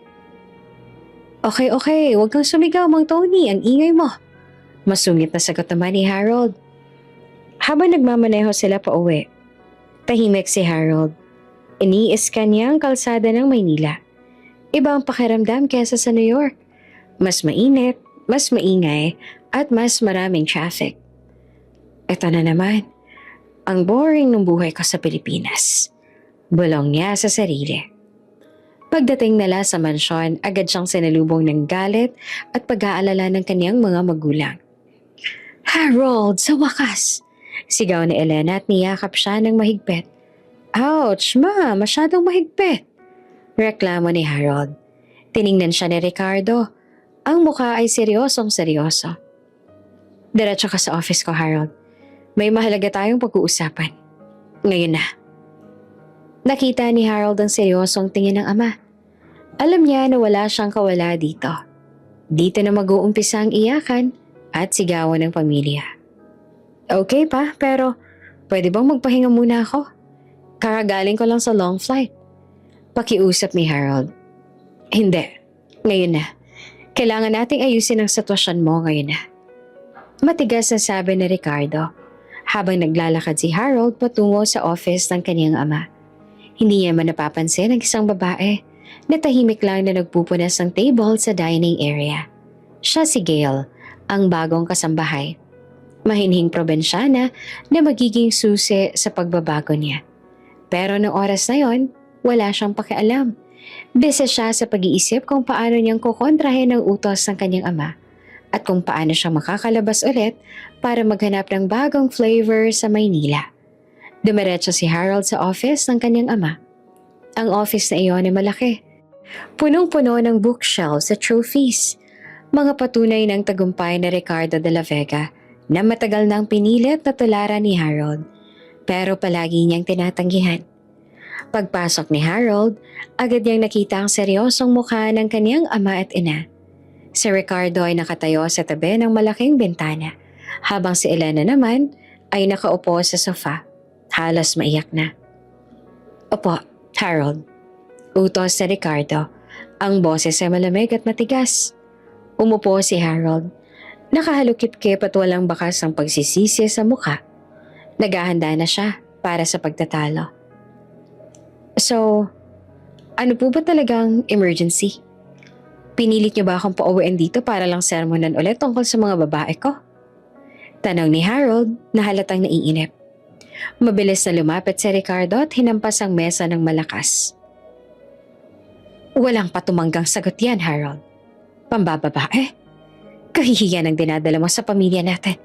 Okay, huwag kang sumigaw Mang Tony, ang ingay mo. Masungit na sagot naman ni Harold. Habang nagmamaneho sila pa uwi, tahimik si Harold. Ini-scan niya ang kalsada ng Maynila. Iba ang pakiramdam kesa sa New York. Mas mainit, mas maingay, at mas maraming traffic. Ito na naman, ang boring ng buhay ko sa Pilipinas. Bulong niya sa sarili. Pagdating nila sa mansyon, agad siyang sinalubong ng galit at pag-aalala ng kanyang mga magulang. Harold, sa wakas! Sigaw ni Elena at niyakap siya ng mahigpit. Ouch, ma! Masyadong mahigpit! Reklamo ni Harold. Tiningnan siya ni Ricardo. Ang mukha ay seryosong seryoso. Diretso ka sa office ko, Harold. May mahalaga tayong pag-uusapan. Ngayon na. Nakita ni Harold ang seryosong tingin ng ama. Alam niya na wala siyang kawala dito. Dito na mag-uumpisa ang iyakan at sigawan ng pamilya. Okay pa, pero pwede bang magpahinga muna ako? Karagaling ko lang sa long flight. Pakiusap ni Harold. Hindi. Ngayon na. Kailangan nating ayusin ang sitwasyon mo ngayon na. Matigas na sabi ni Ricardo habang naglalakad si Harold patungo sa office ng kaniyang ama. Hindi niya man napapansin ang isang babae na tahimik lang na nagpupunas ng table sa dining area. Siya si Gail, ang bagong kasambahay. Mahinhing probinsyana na magiging susi sa pagbabago niya. Pero noong oras na yon, wala siyang pakialam. Bisa siya sa pag-iisip kung paano niyang kukontrahin ang utos ng kanyang ama at kung paano siya makakalabas ulit para maghanap ng bagong flavor sa Maynila. Dumiretso si Harold sa office ng kanyang ama. Ang office na iyon ay malaki. Punong-puno ng bookshelves at trophies. Mga patunay ng tagumpay ni Ricardo de la Vega na matagal nang pinilit na tularan ni Harold. Pero palagi niyang tinatanggihan. Pagpasok ni Harold, agad niyang nakita ang seryosong mukha ng kaniyang ama at ina. Si Ricardo ay nakatayo sa tabi ng malaking bintana, habang si Elena naman ay nakaupo sa sofa. Halos maiyak na. Opo, Harold. Utos ni Ricardo. Ang boses ay malamig at matigas. Umupo si Harold. Nakahalukip-kip at walang bakas ang pagsisisi sa mukha. Naghahanda na siya para sa pagtatalo. So, ano po ba talagang emergency? Pinilit niyo ba akong pauwiin dito para lang sermonan ulit tungkol sa mga babae ko? Tanong ni Harold na halatang naiinip. Mabilis na lumapit si Ricardo at hinampas ang mesa ng malakas. Walang patumanggang sagot yan, Harold. Pambababae? Kahihiyan ang dinadala mo sa pamilya natin.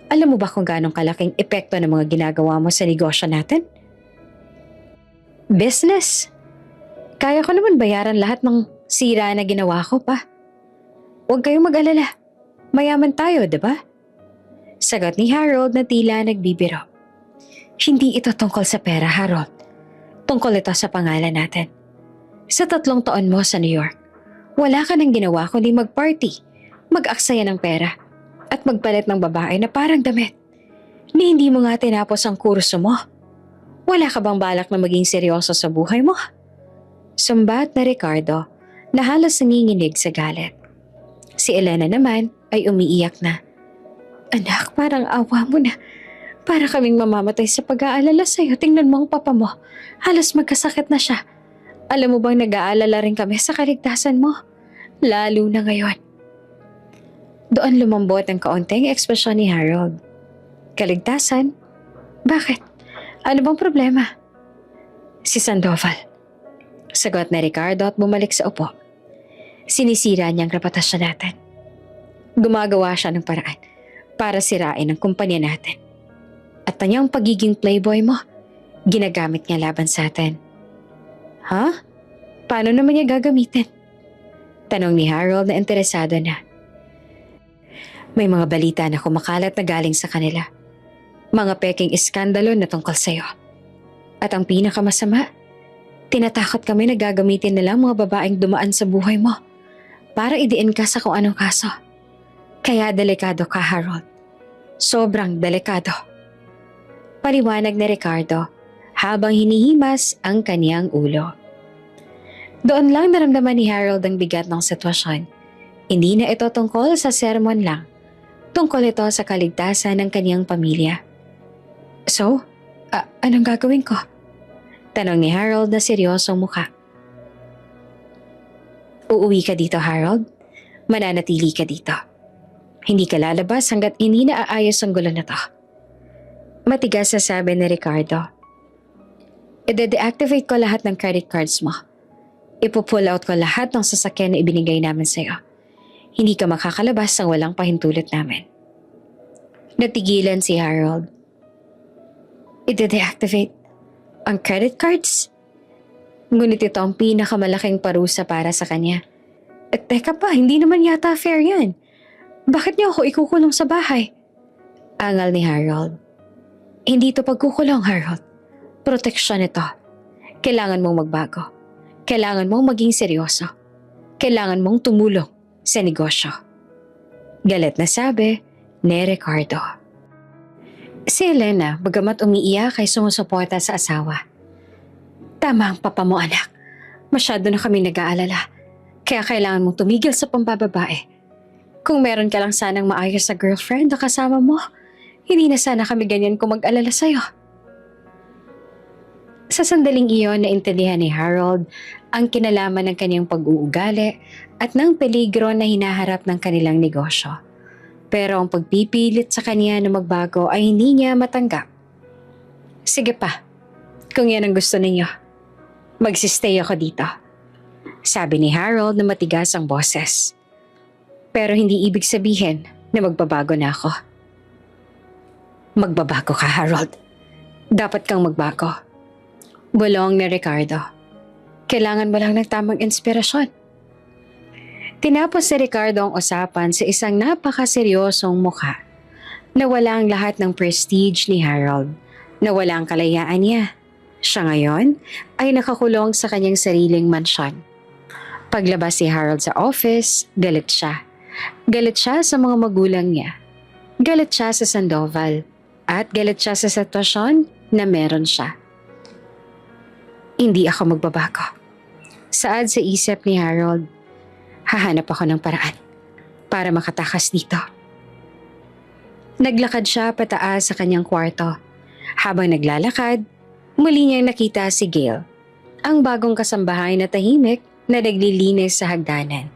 Alam mo ba kung ganong kalaking epekto ng mga ginagawa mo sa negosyo natin? Business? Kaya ko naman bayaran lahat ng sira na ginawa ko pa. Huwag kayong mag-alala. Mayaman tayo, diba? Sagot ni Harold na tila nagbibiro. Hindi ito tungkol sa pera, Harold. Tungkol ito sa pangalan natin. Sa 3 taon mo sa New York, wala ka nang ginawa kundi mag-party, mag-aksaya ng pera, at magpalit ng babae na parang damit. Ni hindi mo nga tinapos ang kurso mo. Wala ka bang balak na maging seryoso sa buhay mo? Sumbat na Ricardo na halos nanginginig sa galit. Si Elena naman ay umiiyak na. Anak, parang awa mo na. Para kaming mamamatay sa pag-aalala sa'yo. Tingnan mo ang papa mo. Halos magkasakit na siya. Alam mo bang nag-aalala rin kami sa kaligtasan mo? Lalo na ngayon. Doon lumambot ang kaunting ekspresyon ni Harold. Kaligtasan? Bakit? Ano bang problema? Si Sandoval. Sagot na Ricardo at bumalik sa upo. Sinisira niya ang reputasyon natin. Gumagawa siya ng paraan para sirain ang kumpanya natin. At tanyang pagiging playboy mo, ginagamit niya laban sa atin. Ha? Paano naman niya gagamitin? Tanong ni Harold na interesado na. May mga balita na kumakalat na galing sa kanila. Mga peking iskandalo na tungkol sa'yo. At ang pinakamasama, tinatakot kami na gagamitin nila mga babaeng dumaan sa buhay mo para idiin ka sa kung anong kaso. Kaya delikado ka, Harold. Sobrang delikado. Paliwanag ni Ricardo habang hinihimas ang kaniyang ulo. Doon lang naramdaman ni Harold ang bigat ng sitwasyon. Hindi na ito tungkol sa sermon lang. Tungkol ito sa kaligtasan ng kaniyang pamilya. So, anong gagawin ko? Tanong ni Harold na seryosong mukha. Uuwi ka dito, Harold. Mananatili ka dito. Hindi ka lalabas hanggat hindi na aayos ang gulo na to. Matigas na sabi ni Ricardo. I-deactivate ko lahat ng credit cards mo. Ipo-pull out ko lahat ng sasakyan na ibinigay namin sa'yo. Hindi ka makakalabas ng walang pahintulot namin. Natigilan si Harold. I-deactivate ang credit cards? Ngunit ito ang pinakamalaking parusa para sa kanya. At teka pa, hindi naman yata fair yan. Bakit niyo ako ikukulong sa bahay? Angal ni Harold. Hindi to pagkukulong, Harold. Proteksyon ito. Kailangan mong magbago. Kailangan mong maging seryoso. Kailangan mong tumulong sa negosyo. Galit na sabi ni Ricardo. Si Elena, bagamat umiiyak ay sumusuporta sa asawa. Tama ang papa mo, anak. Masyado na kami nag-aalala. Kaya kailangan mong tumigil sa pambababae. Kung meron ka lang sanang maayos sa girlfriend na kasama mo, hindi na sana kami ganyan kung mag-alala sa'yo. Sa sandaling iyon, naintindihan ni Harold ang kinalaman ng kanyang pag-uugali at ng peligro na hinaharap ng kanilang negosyo. Pero ang pagpipilit sa kanya na magbago ay hindi niya matanggap. Sige pa, kung yan ang gusto ninyo, magsistay ako dito. Sabi ni Harold na matigas ang boses. Pero hindi ibig sabihin na magbabago na ako. Magbabago ka, Harold. Dapat kang magbago. Bulong ni Ricardo. Kailangan mo lang ng tamang inspirasyon. Tinapos si Ricardo ang usapan sa isang napakaseryosong mukha. Nawala ang lahat ng prestige ni Harold. Nawala ang kalayaan niya. Siya ngayon ay nakakulong sa kanyang sariling mansyon. Paglabas si Harold sa office, galit siya. Galit siya sa mga magulang niya. Galit siya sa Sandoval. At galit siya sa sitwasyon na meron siya. Hindi ako magbabago. Saad sa isip ni Harold, hahanap ako ng paraan para makatakas dito. Naglakad siya pataas sa kanyang kwarto. Habang naglalakad, muli niyang nakita si Gail, ang bagong kasambahay na tahimik na naglilinis sa hagdanan.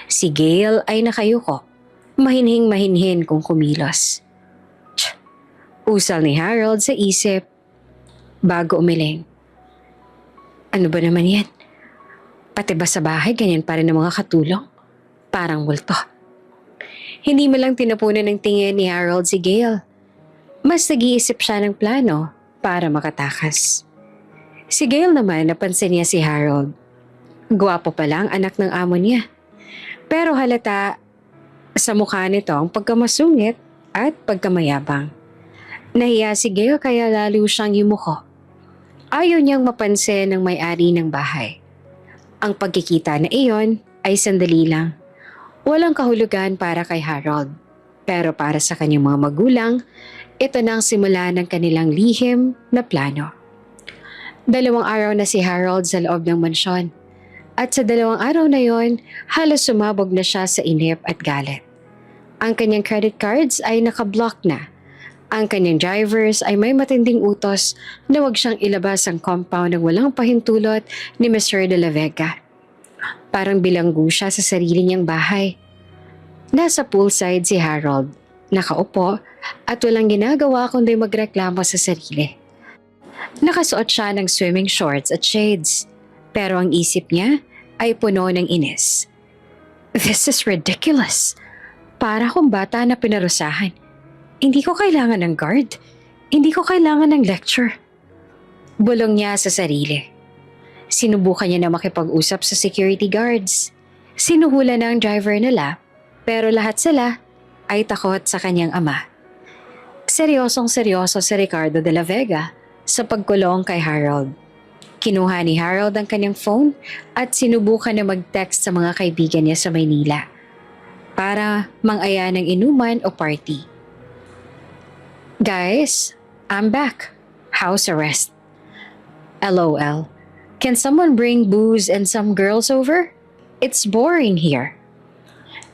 Si Gail ay nakayuko, mahinhing-mahinhin kung kumilos. Usal ni Harold sa isip bago umiling. Ano ba naman yan? Pati ba sa bahay ganyan pa rin ang mga katulong? Parang multo. Hindi mo lang tinapunan ng tingin ni Harold si Gail. Mas nag-iisip siya ng plano para makatakas. Si Gail naman napansin niya si Harold. Gwapo pa lang anak ng amo niya. Pero halata sa mukha nito ang pagkamasungit at pagkamayabang. Nahiya si Gail kaya lalo siyang yumuko. Ayaw niyang mapansin ng may-ari ng bahay. Ang pagkikita na iyon ay sandali lang. Walang kahulugan para kay Harold. Pero para sa kanyang mga magulang, ito na ang simula ng kanilang lihim na plano. 2 araw na si Harold sa loob ng mansyon. At sa 2 araw na yon, halos sumabog na siya sa inip at galit. Ang kanyang credit cards ay nakablock na. Ang kanyang drivers ay may matinding utos na huwag siyang ilabas ang compound ng walang pahintulot ni Mr. De La Vega. Parang bilanggo siya sa sarili niyang bahay. Nasa poolside si Harold, nakaupo at walang ginagawa kundi magreklamo sa sarili. Nakasuot siya ng swimming shorts at shades, pero ang isip niya ay puno ng inis. This is ridiculous. Para akong bata na pinarusahan. Hindi ko kailangan ng guard. Hindi ko kailangan ng lecture. Bulong niya sa sarili. Sinubukan niya na makipag-usap sa security guards. Sinuhulan na ang driver nila, pero lahat sila ay takot sa kanyang ama. Seryosong-seryoso si Ricardo de la Vega sa pagkulong kay Harold. Kinuha ni Harold ang kanyang phone at sinubukan na mag-text sa mga kaibigan niya sa Maynila para mang-aya ng inuman o party. Guys, I'm back. House arrest. LOL. Can someone bring booze and some girls over? It's boring here.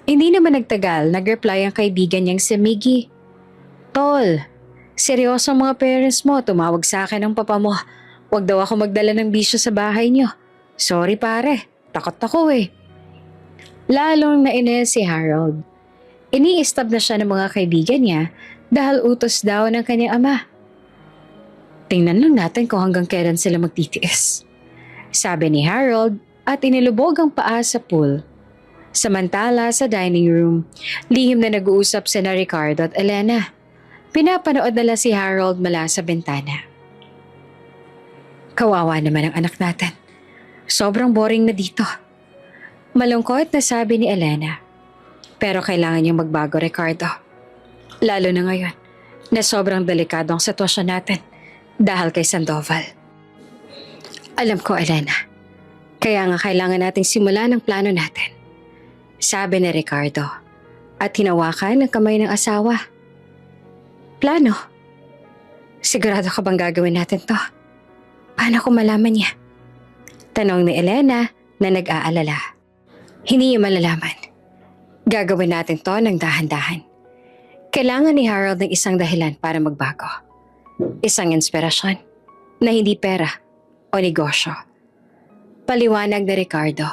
Hindi naman nagtagal, nag-reply ang kaibigan niyang si Miggy. Tol, seryosong mga parents mo, tumawag sa akin ng papa mo. Huwag daw ako magdala ng bisyo sa bahay niyo. Sorry pare, takot ako eh. Lalong nainis si Harold. Ini-stab na siya ng mga kaibigan niya dahil utos daw ng kanyang ama. Tingnan lang natin kung hanggang kailan sila magtitiis. Sabi ni Harold at inilubog ang paa sa pool. Samantala sa dining room, lihim na nag-uusap sina Ricardo at Elena. Pinapanood nila si Harold mula sa bintana. Kawawa naman ang anak natin. Sobrang boring na dito. Malungkot na sabi ni Elena. Pero kailangan niyang magbago, Ricardo. Lalo na ngayon, na sobrang delikado ang sitwasyon natin dahil kay Sandoval. Alam ko, Elena. Kaya nga kailangan nating simulan ang plano natin. Sabi ni Ricardo at hinawakan ng kamay ng asawa. Plano? Sigurado ka bang gagawin natin to? Paano kung malaman niya? Tanong ni Elena na nag-aalala. Hindi niya malalaman. Gagawin natin to ng dahan-dahan. Kailangan ni Harold ng isang dahilan para magbago. Isang inspirasyon na hindi pera o negosyo. Paliwanag ni Ricardo.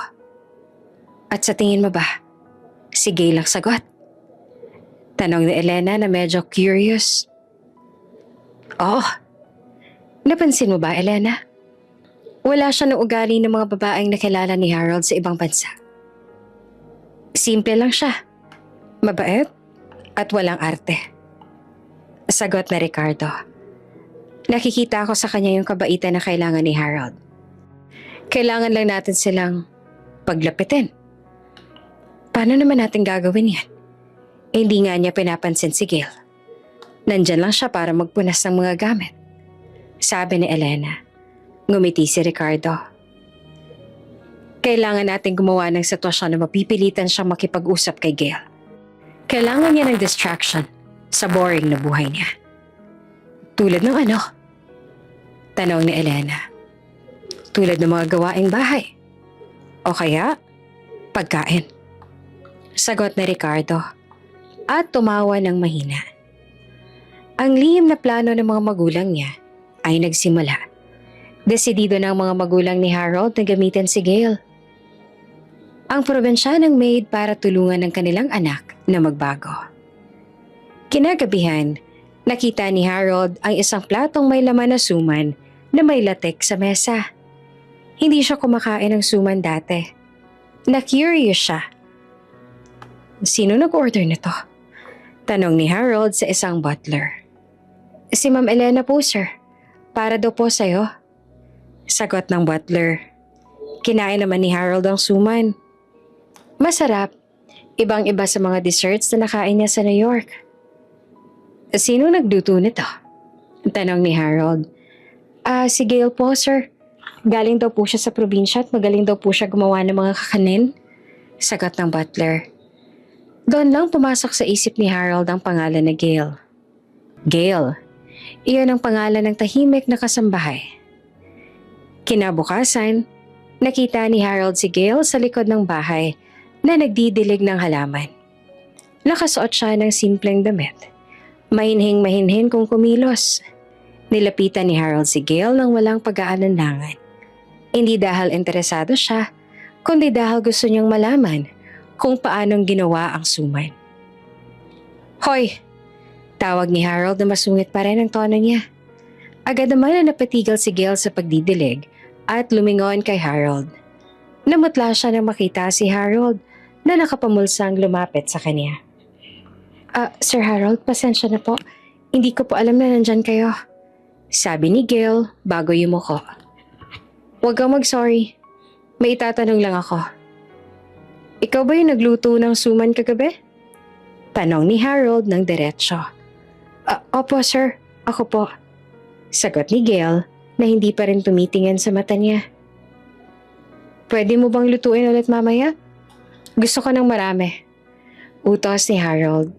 At sa tingin mo ba, si Gail ang sagot? Tanong ni Elena na medyo curious. Oo. Napansin mo ba, Elena? Wala siya ng ugali ng mga babaeng nakilala ni Harold sa ibang bansa. Simple lang siya. Mabait at walang arte. Sagot na Ricardo. Nakikita ko sa kanya yung kabaitan na kailangan ni Harold. Kailangan lang natin silang paglapitin. Paano naman natin gagawin yan? Hindi nga niya pinapansin si Gail. Nandyan lang siya para magpunas ng mga gamit. Sabi ni Elena. Ngumiti si Ricardo. Kailangan natin gumawa ng sitwasyon na mapipilitan siyang makipag-usap kay Gail. Kailangan niya ng distraction sa boring na buhay niya. Tulad ng ano? Tanong ni Elena. Tulad ng mga gawaing bahay. O kaya, pagkain. Sagot ni Ricardo at tumawa ng mahina. Ang lihim na plano ng mga magulang niya ay nagsimula. Desidido ng mga magulang ni Harold na gamitin si Gail. Ang probinsyanang maid para tulungan ng kanilang anak na magbago. Kinagabihan, nakita ni Harold ang isang platong may laman na suman na may latek sa mesa. Hindi siya kumakain ng suman dati. Na-curious siya. Sino nag-order nito? Tanong ni Harold sa isang butler. Si Ma'am Elena po, sir. Para daw po sa'yo. Sagot ng butler. Kinain naman ni Harold ang suman. Masarap. Ibang-iba sa mga desserts na nakain niya sa New York. Sino nagluto nito? Tanong ni Harold. Si Gail po, sir. Galing daw po siya sa probinsya at magaling daw po siya gumawa ng mga kakanin. Sagot ng butler. Doon lang pumasok sa isip ni Harold ang pangalan na Gail. Gail. Iyon ang pangalan ng tahimik na kasambahay. Kinabukasan, nakita ni Harold si Gail sa likod ng bahay na nagdidilig ng halaman. Nakasuot siya ng simpleng damit. Mahinhing-mahinhin kung kumilos. Nilapitan ni Harold si Gail nang walang pag-aalanlangan. Hindi dahil interesado siya, kundi dahil gusto niyang malaman kung paanong ginawa ang suman. Hoy! Tawag ni Harold na masungit pa rin ang tono niya. Agad naman na napatigil si Gail sa pagdidilig at lumingon kay Harold. Namutla siya nang makita si Harold na nakapamulsang lumapit sa kanya. Sir Harold, pasensya na po. Hindi ko po alam na nandyan kayo. Sabi ni Gail bago yumuko. Huwag kang mag-sorry. May itatanong lang ako. Ikaw ba yung nagluto ng suman kagabi? Tanong ni Harold ng diretsyo. Opo sir, ako po. Sagot ni Gail na hindi pa rin tumitingin sa mata niya. Pwede mo bang lutuin ulit mamaya? Gusto ko ng marami. Utos ni Harold.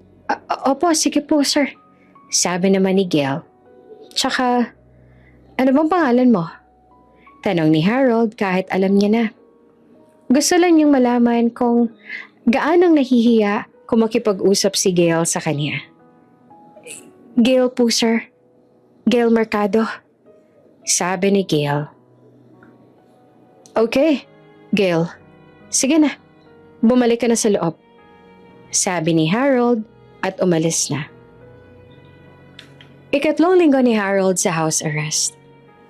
Opo, sige po sir. Sabi naman ni Gail. Tsaka, ano bang pangalan mo? Tanong ni Harold kahit alam niya na. Gusto lang niyang malaman kung gaanong nahihiya kung makipag-usap si Gail sa kanya. Gail po sir. Gail Mercado. Sabi ni Gail. Okay, Gail. Sige na. Bumalik ka na sa loob. Sabi ni Harold at umalis na. Ikatlong linggo ni Harold sa house arrest.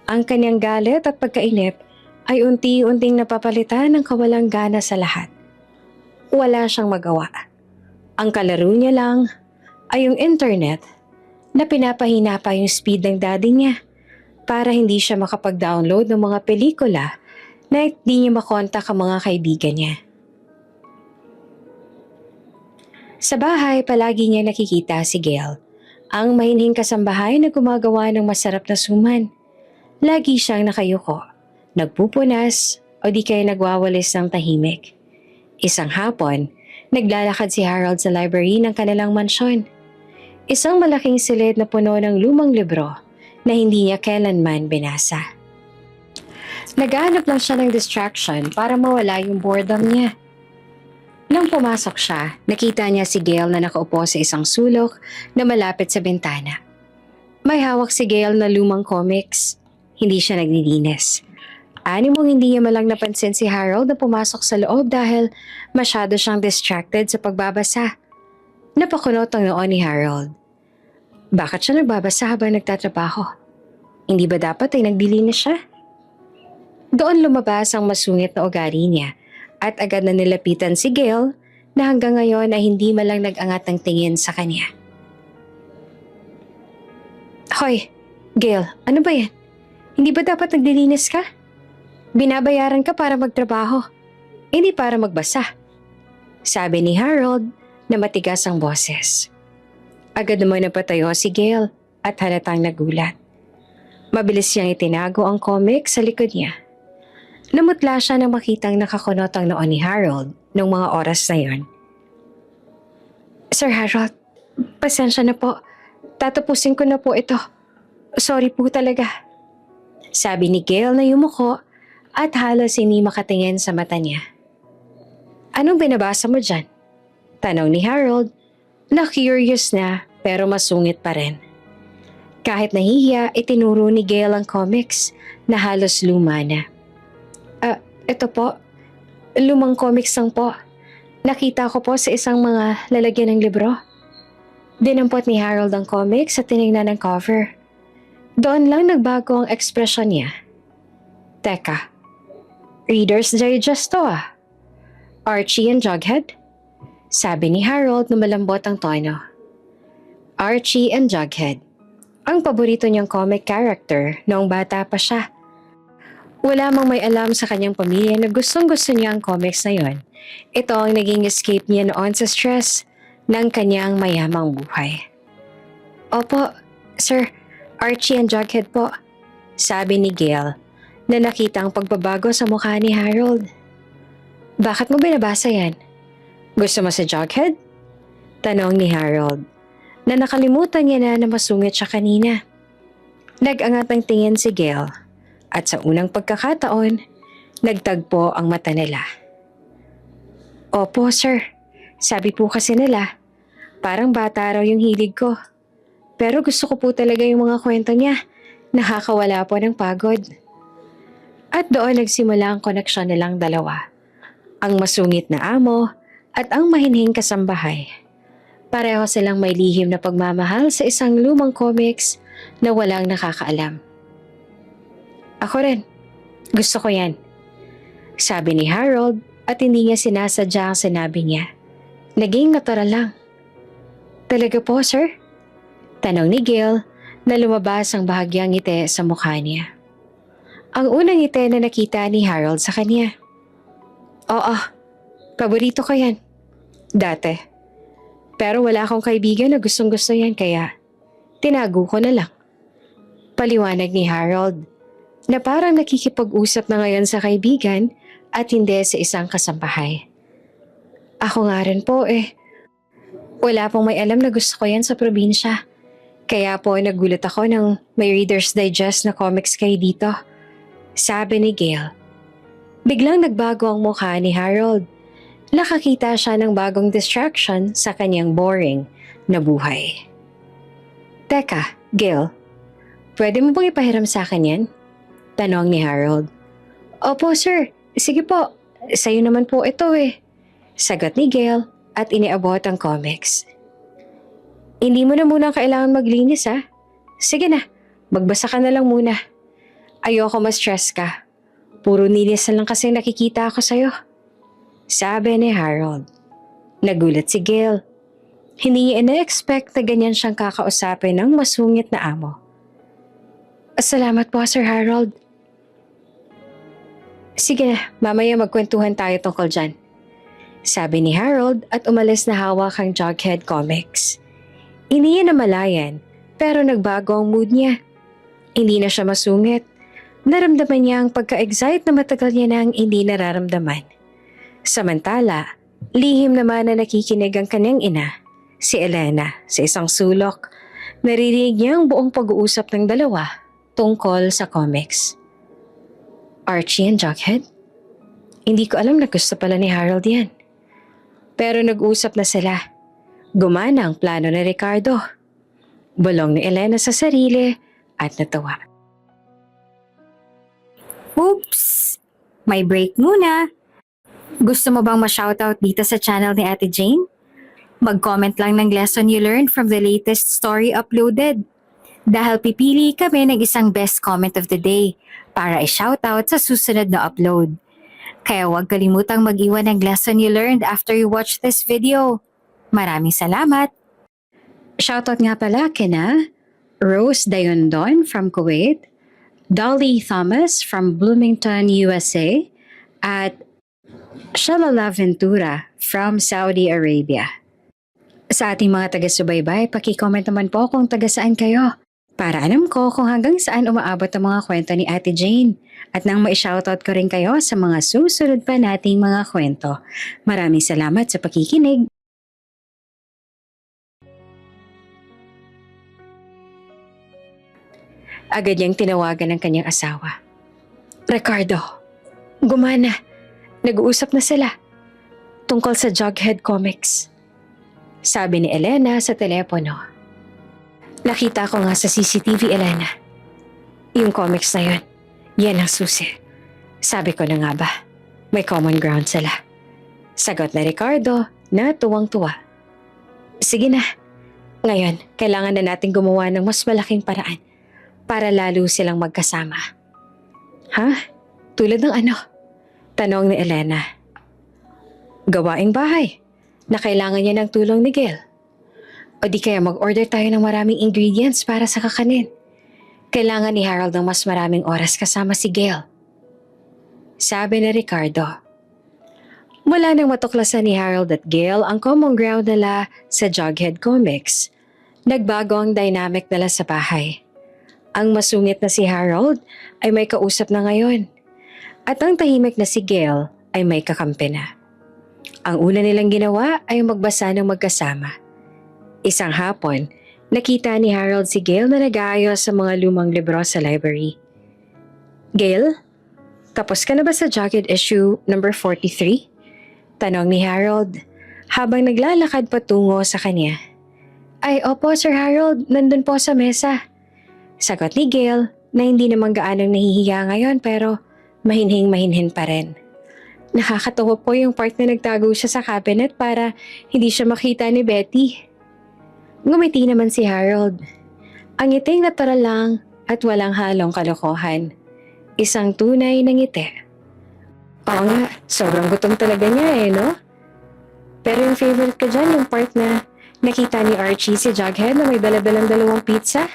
Ang kanyang galit at pagkainip ay unti-unting napapalitan ng kawalang gana sa lahat. Wala siyang magawa. Ang kalaro niya lang ay yung internet na pinapahina pa yung speed ng daddy niya para hindi siya makapag-download ng mga pelikula na hindi niya makontak ang mga kaibigan niya. Sa bahay, palagi niya nakikita si Gail. Ang mahinhing kasambahay na gumagawa ng masarap na suman. Lagi siyang nakayuko, nagpupunas o di kaya nagwawalis ng tahimik. Isang hapon, naglalakad si Harold sa library ng kanilang mansyon. Isang malaking silid na puno ng lumang libro na hindi niya kailanman binasa. Naghahanap lang siya ng distraction para mawala yung boredom niya. Nang pumasok siya, nakita niya si Gail na nakaupo sa isang sulok na malapit sa bintana. May hawak si Gail na lumang comics. Hindi siya naglilinis. Mong hindi niya malang napansin si Harold na pumasok sa loob dahil masyado siyang distracted sa pagbabasa. Napakunot ang noon ni Harold. Bakit siya nagbabasa habang nagtatrabaho? Hindi ba dapat ay naglilinis siya? Doon lumabas ang masungit na ugali niya at agad na nilapitan si Gail na hanggang ngayon ay hindi malang nag-angat ng tingin sa kanya. Hoy, Gail, ano ba yan? Hindi ba dapat naglilinis ka? Binabayaran ka para magtrabaho, hindi para magbasa. Sabi ni Harold na matigas ang boses. Agad naman napatayo si Gail at halatang nagulat. Mabilis siyang itinago ang comic sa likod niya. Namutla siya nang makitang nakakunot ang noon ni Harold noong mga oras na yon. Sir Harold, pasensya na po. Tatapusin ko na po ito. Sorry po talaga. Sabi ni Gail na yumuko at halos hindi makatingin sa mata niya. Anong binabasa mo dyan? Tanong ni Harold na curious na pero masungit pa rin. Kahit nahihiya, itinuro ni Gail ang comics na halos luma na. Ito po, lumang comics lang po. Nakita ko po sa isang mga lalagyan ng libro. Dinampot ni Harold ang comics at tinignan ang cover. Doon lang nagbago ang ekspresyon niya. Teka, Reader's Digest to ah. Archie and Jughead? Sabi ni Harold na malambot ang tono. Archie and Jughead. Ang paborito niyang comic character noong bata pa siya. Wala mang may alam sa kanyang pamilya na gustong-gusto niya ang comics na yon. Ito ang naging escape niya noon sa stress ng kanyang mayamang buhay. Opo, sir. Archie and Jughead po. Sabi ni Gail na nakita ang pagbabago sa mukha ni Harold. Bakit mo binabasa yan? Gusto mo sa Jughead? Tanong ni Harold na nakalimutan niya na masungit siya kanina. Nag-angat ang tingin si Gail at sa unang pagkakataon, nagtagpo ang mata nila. Opo, sir. Sabi po kasi nila, parang bata raw yung hilig ko. Pero gusto ko po talaga yung mga kwento niya. Nakakawala po ng pagod. At doon nagsimula ang koneksyon nilang dalawa. Ang masungit na amo at ang mahinhing kasambahay. Pareho silang may lihim na pagmamahal sa isang lumang comics na walang nakakaalam. Ako rin. Gusto ko yan. Sabi ni Harold at hindi niya sinasadya ang sinabi niya. Naging natural lang. Talaga po, sir? Tanong ni Gail na lumabas ang bahagyang ngiti sa mukha niya. Ang unang ngiti na nakita ni Harold sa kanya. Oo, paborito ko yan. Dati. Pero wala akong kaibigan na gustong-gusto yan kaya tinago ko na lang. Paliwanag ni Harold na parang nakikipag-usap na ngayon sa kaibigan at hindi sa isang kasambahay. Ako nga rin po eh. Wala pong may alam na gusto ko yan sa probinsya. Kaya po nagulat ako nang may Reader's Digest na comics kayo dito. Sabi ni Gail. Biglang nagbago ang mukha ni Harold. Nakakita siya ng bagong distraction sa kanyang boring na buhay. Teka, Gail, pwede mo bang ipahiram sa akin yan? Tanong ni Harold. Opo sir, sige po, sa'yo naman po ito eh. Sagot ni Gail at iniabot ang comics. Hindi mo na muna kailangan maglinis ha. Sige na, magbasa ka na lang muna. Ayoko ma-stress ka. Puro nilis na lang kasi nakikita ako sa'yo. Sabi ni Harold. Nagulat si Gail. Hindi niya ina-expect na ganyan siyang kakausapin ng masungit na amo. Salamat po Sir Harold. Sige na, mamaya magkwentuhan tayo tungkol dyan. Sabi ni Harold at umalis na hawak ang Jughead comics. Hindi niya namalayan, pero nagbago ang mood niya. Hindi na siya masungit. Naramdaman niya ang pagka-excite na matagal niya nang hindi nararamdaman. Samantala, lihim naman na nakikinig ang kanyang ina, si Elena, sa isang sulok. Naririnig niya ang buong pag-uusap ng dalawa tungkol sa comics. Archie and Jughead? Hindi ko alam na gusto pala ni Harold yan. Pero nag-usap na sila. Gumana ang plano ni Ricardo. Bulong ni Elena sa sarili at natawa. Oops! May break muna. Gusto mo bang ma-shoutout dito sa channel ni Ate Jane? Mag-comment lang ng lesson you learned from the latest story uploaded. Dahil pipili kami ng isang best comment of the day para i-shoutout sa susunod na upload. Kaya huwag kalimutang mag-iwan ng lesson you learned after you watch this video. Maraming salamat! Shoutout nga pala kina Rose Dayondon from Kuwait, Dolly Thomas from Bloomington, USA, at Shalala Ventura from Saudi Arabia. Sa ating mga taga-subaybay, paki-comment naman po kung taga saan kayo para alam ko kung hanggang saan umaabot ang mga kwento ni Ate Jane at nang ma-shoutout ko rin kayo sa mga susunod pa nating mga kwento. Maraming salamat sa pakikinig. Agad niyang tinawagan ng kanyang asawa. Ricardo, gumana. Nag-uusap na sila. Tungkol sa Jughead Comics. Sabi ni Elena sa telepono. Nakita ko nga sa CCTV, Elena. Yung comics na yun, yan ang susi. Sabi ko na nga ba, may common ground sila. Sagot na Ricardo na tuwang-tuwa. Sige na. Ngayon, kailangan na natin gumawa ng mas malaking paraan para lalo silang magkasama. Ha? Tulad ng ano? Tanong ni Elena. Gawaing bahay na kailangan niya ng tulong ni Gail. O di kaya mag-order tayo ng maraming ingredients para sa kakanin. Kailangan ni Harold ng mas maraming oras kasama si Gail. Sabi ni Ricardo. Mula nang matuklasan ni Harold at Gail ang common ground nila sa Jughead Comics, nagbago ang dynamic nila sa bahay. Ang masungit na si Harold ay may kausap na ngayon. At ang tahimik na si Gail ay may kakampi na. Ang una nilang ginawa ay magbasa ng magkasama. Isang hapon, nakita ni Harold si Gail na nag-aayos sa mga lumang libro sa library. Gail, tapos ka na ba sa Jughead issue number 43? Tanong ni Harold habang naglalakad patungo sa kanya. Ay, opo Sir Harold, nandun po sa mesa. Sagot ni Gail na hindi naman gaanong nahihiya ngayon pero mahinhin pa rin. Nakakatawa po yung part na nagtago siya sa cabinet para hindi siya makita ni Betty. Ngumiti naman si Harold. Ang ngiting natural lang at walang halong kalokohan. Isang tunay na ngiti. Oo nga, sobrang gutom talaga niya no? Pero yung favorite ko dyan yung part na nakita ni Archie si Jughead na may dala-dalang 2 pizza.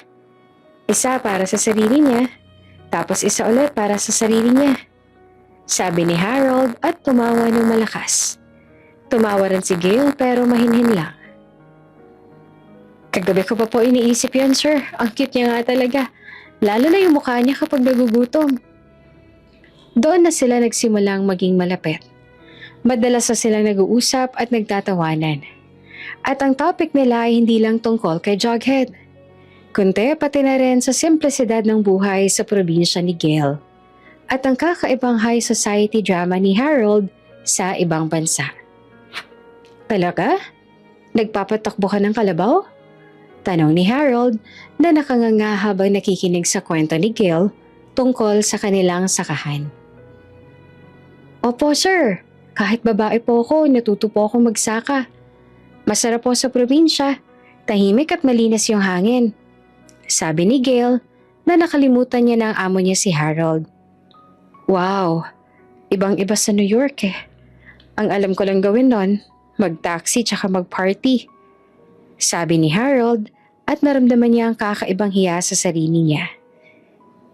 Isa para sa sarili niya, tapos isa ulit para sa sarili niya. Sabi ni Harold at tumawa ng malakas. Tumawa rin si Gail pero mahinhin lang. Kagabi ko pa po iniisip yan, sir. Ang cute niya nga talaga. Lalo na yung mukha niya kapag nagugutom. Doon na sila nagsimulang maging malapit. Madalas na silang nag-uusap at nagtatawanan. At ang topic nila ay hindi lang tungkol kay Jughead, kundi pati na rin sa simplisidad ng buhay sa probinsya ni Gail at ang kakaibang high society drama ni Harold sa ibang bansa. Talaga? Nagpapatakbo ka ng kalabaw? Tanong ni Harold na nakanganga habang nakikinig sa kwento ni Gail tungkol sa kanilang sakahan. Opo sir, kahit babae po ako, natuto po akong magsaka. Masarap po sa probinsya, tahimik at malinis yung hangin. Sabi ni Gail na nakalimutan niya na ang amo niya si Harold. Wow, ibang-iba sa New York eh. Ang alam ko lang gawin nun, mag-taxi tsaka mag-party. Sabi ni Harold at naramdaman niya ang kakaibang hiya sa sarili niya.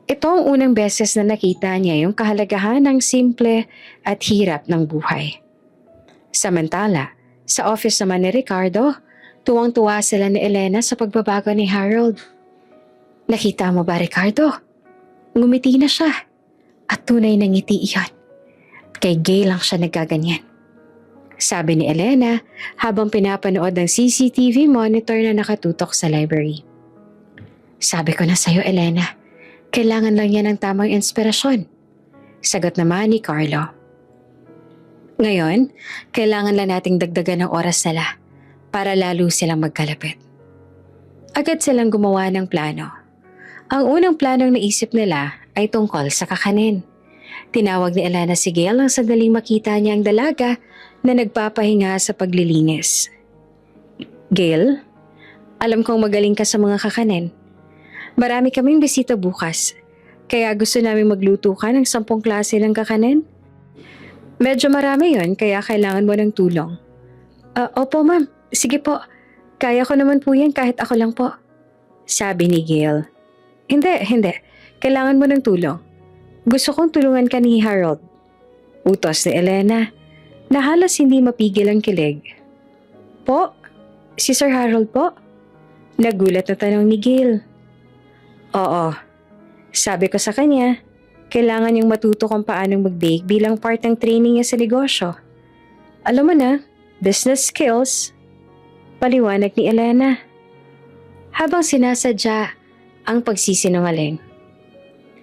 Ito ang unang beses na nakita niya yung kahalagahan ng simple at hirap ng buhay. Samantala, sa office naman ni Ricardo, Tuwang-tuwa sila ni Elena sa pagbabago ni Harold. Nakita mo ba, Ricardo? Ngumiti na siya. At tunay na ngiti iyon. Kay Gay lang siya nagkaganyan. Sabi ni Elena habang pinapanood ng CCTV monitor na nakatutok sa library. Sabi ko na sa'yo, Elena, kailangan lang yan ng tamang inspirasyon. Sagot naman ni Carlo. Ngayon, kailangan lang nating dagdagan ng oras nila para lalo silang magkalapit. Agad silang gumawa ng plano. Ang unang planong naisip nila ay tungkol sa kakanin. Tinawag ni Elena si Gail nang sandaling makita niya ang dalaga na nagpapahinga sa paglilinis. Gail, alam kong magaling ka sa mga kakanin. Marami kaming bisita bukas, kaya gusto namin magluto ka ng 10 klase ng kakanin. Medyo marami yon, kaya kailangan mo ng tulong. Opo ma'am, sige po. Kaya ko naman po yan kahit ako lang po. Sabi ni Gail. Hindi. Kailangan mo ng tulong. Gusto kong tulungan ka ni Harold. Utos ni Elena na halos hindi mapigil ang kilig. Po? Si Sir Harold po? Nagulat na tanong ni Gail. Oo. Sabi ko sa kanya, kailangan niyang matuto kung paanong mag-bake bilang part ng training niya sa negosyo. Alam mo na, business skills. Paliwanag ni Elena. Habang sinasadya ang pagsisinungaling.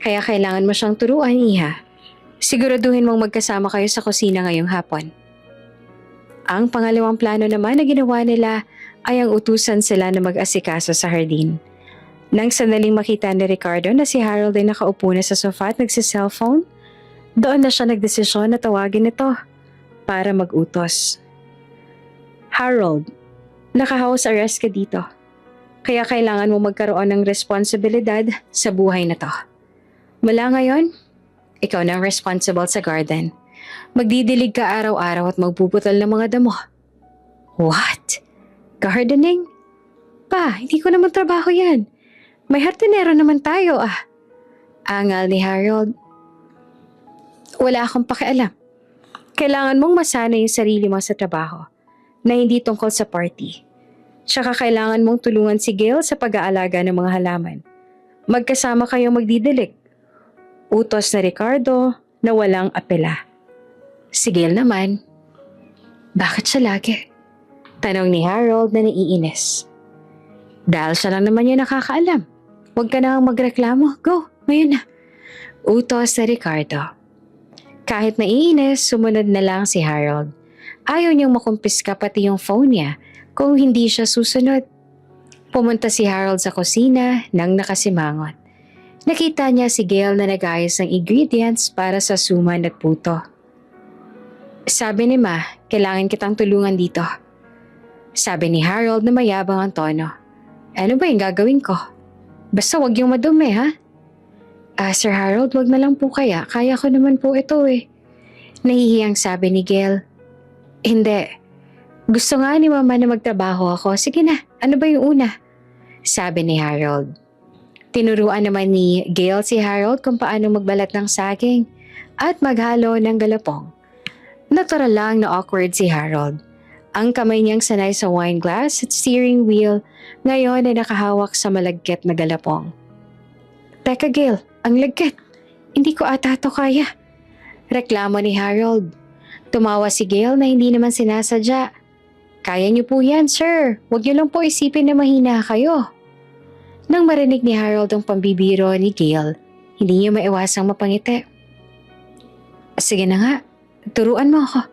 Kaya kailangan mo siyang turuan, Iha. Siguraduhin mong magkasama kayo sa kusina ngayong hapon. Ang pangalawang plano naman na ginawa nila ay ang utusan sila na mag-asikaso sa hardin. Nang sandaling makita ni Ricardo na si Harold ay nakaupo na sa sofa at nagsi-cellphone, doon na siya nagdesisyon na tawagin ito para mag-utos. Harold, naka-house arrest ka dito. Kaya kailangan mo magkaroon ng responsibilidad sa buhay na to. Mula ngayon, ikaw na ang responsible sa garden. Magdidilig ka araw-araw at magpuputol ng mga damo. What? Gardening? Pa, hindi ko naman trabaho yan. May hardinero naman tayo Angal ni Harold. Wala akong pakialam. Kailangan mong masanay yung sarili mo sa trabaho na hindi tungkol sa party. Tsaka kailangan mong tulungan si Gail sa pag-aalaga ng mga halaman. Magkasama kayong magdidilig. Utos na Ricardo na walang apela. Si Gail naman, bakit siya lagi? Tanong ni Harold na naiinis. Dahil siya lang naman yung nakakaalam. Huwag ka na magreklamo. Go, ngayon na. Utos na Ricardo. Kahit naiinis, sumunod na lang si Harold. Ayaw niyang makumpiska pati yung phone niya kung hindi siya susunod. Pumunta si Harold sa kusina nang nakasimangot. Nakita niya si Gail na nag-ayos ng ingredients para sa suman at puto. Sabi ni Ma, kailangan kitang tulungan dito. Sabi ni Harold na mayabang ang tono. Ano ba yung gagawin ko? Basta wag yung madumi, ha? Sir Harold, wag na lang po kaya. Kaya ko naman po ito Nahihiyang sabi ni Gail. Hindi. Gusto nga ni Mama na magtrabaho ako. Sige na, ano ba yung una? Sabi ni Harold. Tinuruan naman ni Gail si Harold kung paano magbalat ng saging at maghalo ng galapong. Natural lang na awkward si Harold. Ang kamay niyang sanay sa wine glass at steering wheel ngayon ay nakahawak sa malagkit na galapong. Teka Gail, ang lagkit. Hindi ko ata ito kaya. Reklamo ni Harold. Tumawa si Gail na hindi naman sinasadya. Kaya niyo po yan, sir. Huwag niyo lang po isipin na mahina kayo. Nang marinig ni Harold ang pambibiro ni Gail, hindi niya maiwasang mapangiti. Sige na nga, turuan mo ako.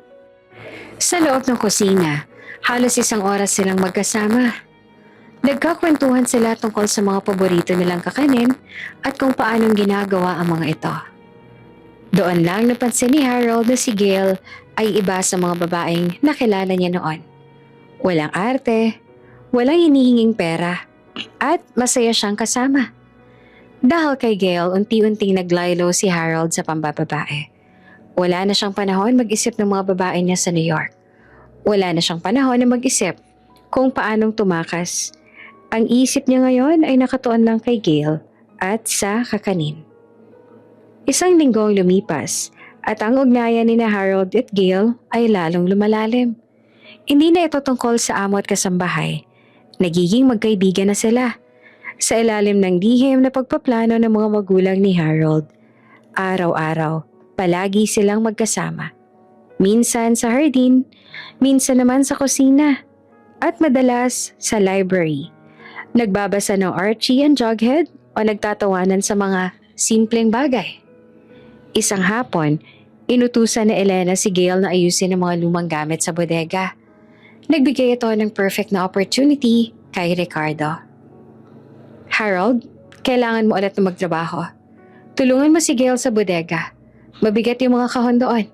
Sa loob ng kusina, halos 1 oras silang magkasama. Nagkakwentuhan sila tungkol sa mga paborito nilang kakanin at kung paanong ginagawa ang mga ito. Doon lang napansin ni Harold na si Gail ay iba sa mga babaeng nakilala niya noon. Walang arte, walang hinihinging pera, at masaya siyang kasama. Dahil kay Gail, unti-unting naglaylo si Harold sa pambababae. Wala na siyang panahon mag-isip ng mga babae niya sa New York. Wala na siyang panahon na mag-isip kung paanong tumakas. Ang isip niya ngayon ay nakatuon lang kay Gail at sa kakanin. 1 linggong lumipas at ang ugnayan ni Harold at Gail ay lalong lumalalim. Hindi na ito tungkol sa amo at kasambahay Nagiging magkaibigan na sila sa ilalim ng lihim na pagpaplano ng mga magulang ni Harold. Araw-araw, palagi silang magkasama. Minsan sa hardin, minsan naman sa kusina, at madalas sa library. Nagbabasa ng Archie and Jughead o nagtatawanan sa mga simpleng bagay. Isang hapon, inutusan ni Elena si Gail na ayusin ang mga lumang gamit sa bodega. Nagbigay ito ng perfect na opportunity kay Ricardo. Harold, kailangan mo ulit na magtrabaho. Tulungan mo si Gail sa bodega. Mabigat yung mga kahon doon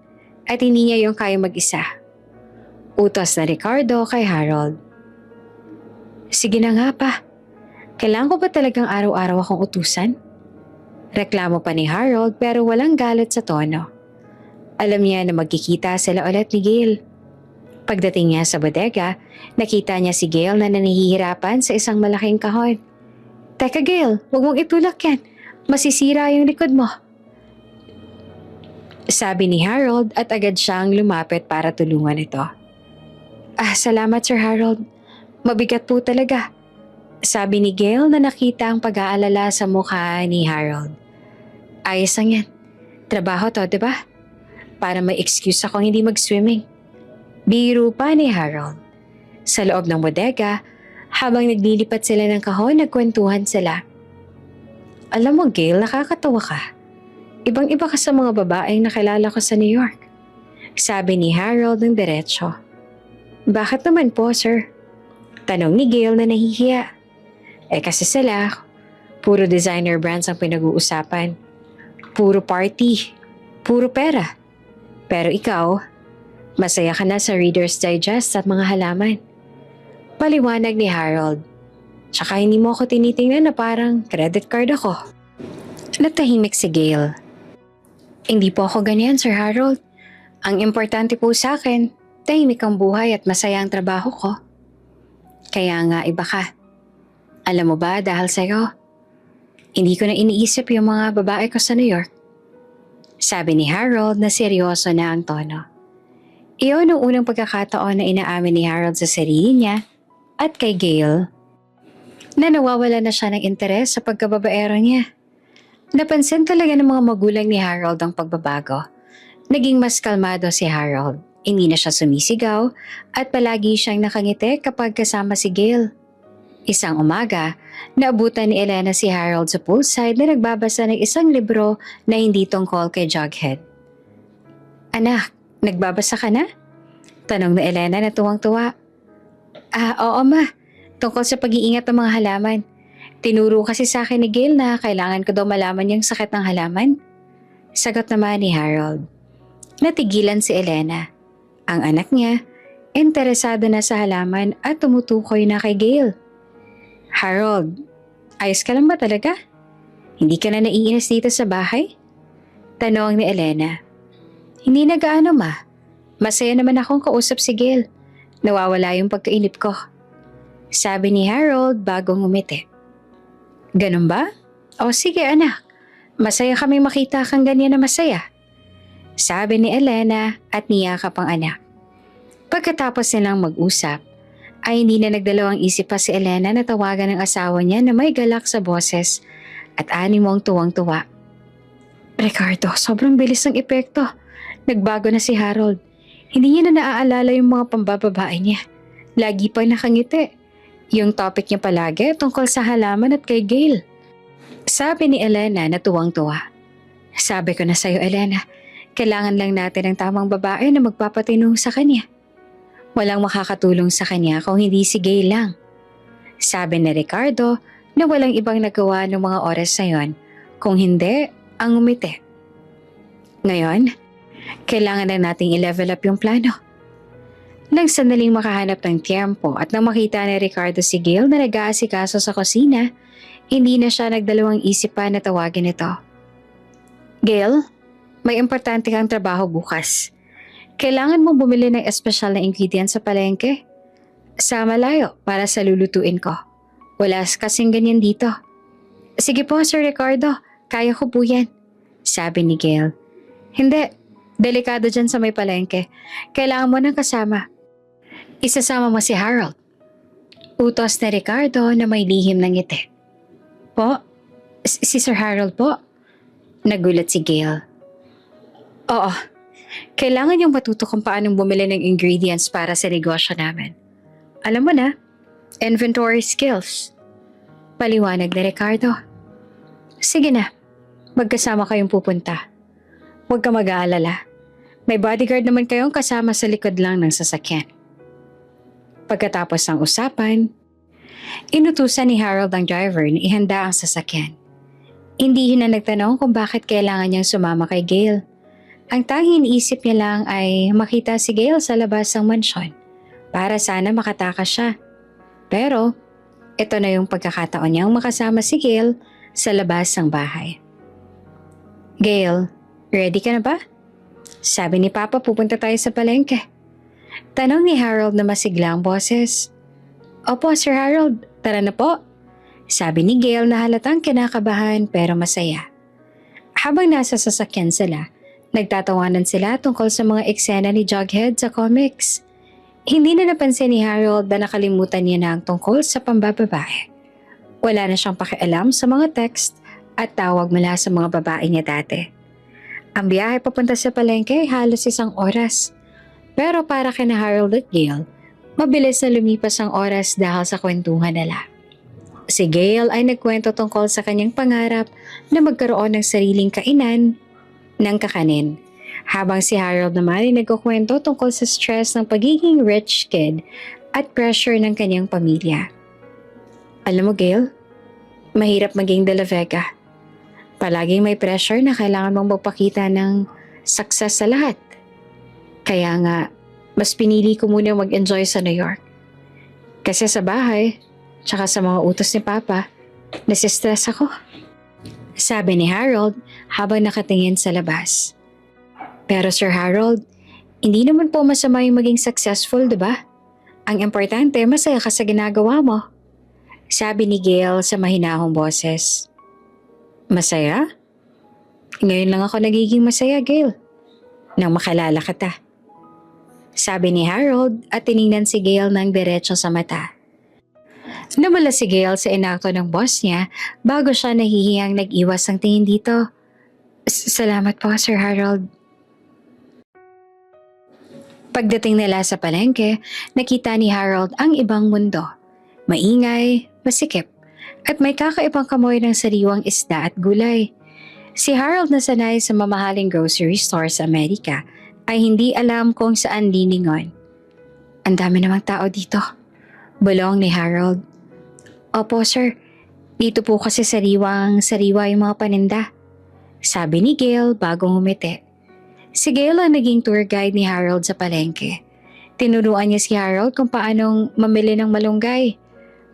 at hindi niya yung kaya mag-isa. Utos na Ricardo kay Harold. Sige na nga pa. Kailangan ko ba talagang araw-araw akong utusan? Reklamo pa ni Harold pero walang galit sa tono. Alam niya na magkikita sila ulit ni Gail. Pagdating niya sa bodega, nakita niya si Gail na nanihihirapan sa isang malaking kahon. Teka Gail, huwag mong itulak yan. Masisira yung likod mo. Sabi ni Harold at agad siyang lumapit para tulungan ito. Salamat Sir Harold. Mabigat po talaga. Sabi ni Gail na nakita ang pag-aalala sa mukha ni Harold. Ayos lang yan. Trabaho to, diba? Para may excuse akong hindi mag-swimming. Biro pa ni Harold. Sa loob ng bodega, habang naglilipat sila ng kahon, nagkwentuhan sila. Alam mo Gail, nakakatawa ka. Ibang-iba ka sa mga babaeng nakilala ko sa New York. Sabi ni Harold ng diretsyo. Bakit naman po, sir? Tanong ni Gail na nahihiya. Kasi sila, puro designer brands ang pinag-uusapan. Puro party. Puro pera. Pero ikaw, masaya ka na sa Reader's Digest at mga halaman. Paliwanag ni Harold. Tsaka hindi mo ako tinitingnan na parang credit card ako. Natahimik si Gail. Hindi po ako ganyan, Sir Harold. Ang importante po sa akin, tahimik ang buhay at masaya ang trabaho ko. Kaya nga iba ka. Alam mo ba dahil sa'yo, hindi ko na iniisip yung mga babae ko sa New York. Sabi ni Harold na seryoso na ang tono. Iyon ang unang pagkakataon na inaamin ni Harold sa sarili niya at kay Gail na nawawala na siya ng interes sa pagkababaero niya. Napansin talaga ng mga magulang ni Harold ang pagbabago. Naging mas kalmado si Harold. Hindi na siya sumisigaw at palagi siyang nakangiti kapag kasama si Gail. Isang umaga, naabutan ni Elena si Harold sa poolside na nagbabasa ng isang libro na hindi tungkol kay Jughead. Anak, nagbabasa ka na? Tanong ni Elena na tuwang-tuwa. Oo ma, tungkol sa pag-iingat ng mga halaman. Tinuro kasi sa akin ni Gail na kailangan ko daw malaman yung sakit ng halaman. Sagot naman ni Harold. Natigilan si Elena. Ang anak niya, interesado na sa halaman at tumutukoy na kay Gail. Harold, ayos ka lang ba talaga? Hindi ka na naiinis dito sa bahay? Tanong ni Elena. Hindi na gaano ma. Masaya naman akong kausap si Gail. Nawawala yung pagkainip ko. Sabi ni Harold bagong umiti. Ganun ba? O sige anak, masaya kami makita kang ganyan na masaya. Sabi ni Elena at niyakap ang anak. Pagkatapos nilang mag-usap, ay hindi na nagdalawang isip pa si Elena na tawagan ng asawa niya na may galak sa boses at animong tuwang-tuwa. Ricardo, sobrang bilis ng epekto. Nagbago na si Harold. Hindi niya na naaalala yung mga pambababae niya. Lagi pang nakangiti. Yung topic niya palagi tungkol sa halaman at kay Gail. Sabi ni Elena na tuwang-tuwa. Sabi ko na sa'yo Elena, kailangan lang natin ng tamang babae na magpapatinong sa kanya. Walang makakatulong sa kanya kung hindi si Gail lang. Sabi ni Ricardo na walang ibang nagawa ng mga oras na yon, kung hindi ang umiti. Ngayon, kailangan na nating i-level up yung plano. Nang sandaling makahanap ng tiyempo at nang makita ni Ricardo si Gail na nag-aasikaso sa kusina, hindi na siya nagdalawang isip pa na tawagin ito. Gail, may importante kang trabaho bukas. Kailangan mong bumili ng espesyal na ingredients sa palengke. Sa malayo para sa lulutuin ko. Wala kasing ganyan dito. Sige po Sir Ricardo, kaya ko po yan. Sabi ni Gail. Hindi, delikado dyan sa may palengke. Kailangan mo ng kasama. Isasama mo si Harold. Utos ni Ricardo na may lihim ng ngiti. Po? Si Sir Harold po? Nagulat si Gail. Oo, kailangan yung matuto kung paanong bumili ng ingredients para sa negosyo namin. Alam mo na, inventory skills. Paliwanag ni Ricardo. Sige na, magkasama kayong pupunta. Huwag ka mag-aalala. May bodyguard naman kayong kasama sa likod lang ng sasakyan. Pagkatapos ng usapan, inutusan ni Harold ang driver na ihanda ang sasakyan. Hindi na nagtanong kung bakit kailangan niyang sumama kay Gail. Ang tanging iniisip niya lang ay makita si Gail sa labas ng mansyon para sana makatakas siya. Pero ito na yung pagkakataon niyang makasama si Gail sa labas ng bahay. Gail, ready ka na ba? Sabi ni Papa, pupunta tayo sa palengke. Tanong ni Harold na masiglang boses. Opo, Sir Harold, tara na po. Sabi ni Gail na halatang kinakabahan pero masaya. Habang nasa sasakyan sila, nagtatawanan sila tungkol sa mga eksena ni Jughead sa comics. Hindi na napansin ni Harold na nakalimutan niya na ang tungkol sa pambababae. Wala na siyang pakialam sa mga text at tawag mula sa mga babae niya dati. Ang biyahe papunta sa palengke ay halos 1 oras. Pero para kina Harold at Gail, mabilis na lumipas ang oras dahil sa kwentuhan nila. Si Gail ay nagkwento tungkol sa kanyang pangarap na magkaroon ng sariling kainan ng kakanin. Habang si Harold naman ay nagkukwento tungkol sa stress ng pagiging rich kid at pressure ng kanyang pamilya. Alam mo Gail, mahirap maging De La Vega. Palaging may pressure na kailangan mong magpakita ng success sa lahat. Kaya nga, mas pinili ko muna mag-enjoy sa New York. Kasi sa bahay, tsaka sa mga utos ni Papa, nasistress ako. Sabi ni Harold habang nakatingin sa labas. Pero Sir Harold, hindi naman po masama yung maging successful, diba? Ang importante, masaya ka sa ginagawa mo. Sabi ni Gail sa mahinahong boses. Masaya? Ngayon lang ako nagiging masaya, Gail. Nang makilala kita. Sabi ni Harold at tiningnan si Gail ng diretso sa mata. Namula si Gail sa inakto ng boss niya bago siya nahihiyang nag-iwas ang tingin dito. Salamat po, Sir Harold. Pagdating nila sa palengke, nakita ni Harold ang ibang mundo. Maingay, masikip, at may kakaibang kamoy ng sariwang isda at gulay. Si Harold na sanay sa mamahaling grocery store sa Amerika ay hindi alam kung saan lilingon. Ang dami namang tao dito. Bulong ni Harold. Opo sir, dito po kasi sariwa yung mga paninda. Sabi ni Gail bagong umiti. Si Gail ang naging tour guide ni Harold sa palengke. Tinuruan niya si Harold kung paanong mamili ng malunggay,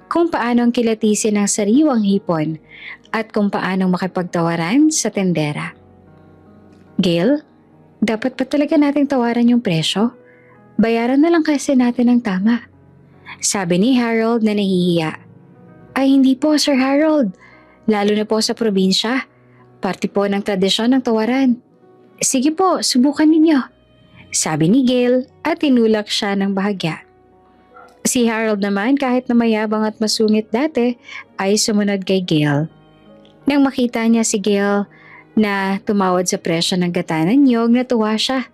kung paanong kilatisin ang sariwang hipon, at kung paanong makipagtawaran sa tendera. Gail, dapat pa talaga nating tawaran yung presyo? Bayaran na lang kasi natin ang tama. Sabi ni Harold na nahihiya. Ay hindi po Sir Harold, lalo na po sa probinsya. Parte po ng tradisyon ng tawaran. Sige po, subukan ninyo. Sabi ni Gail at tinulak siya ng bahagya. Si Harold naman kahit na mayabang at masungit dati ay sumunod kay Gail. Nang makita niya si Gail na tumawad sa presyo ng gata ng niyog, natuwa siya.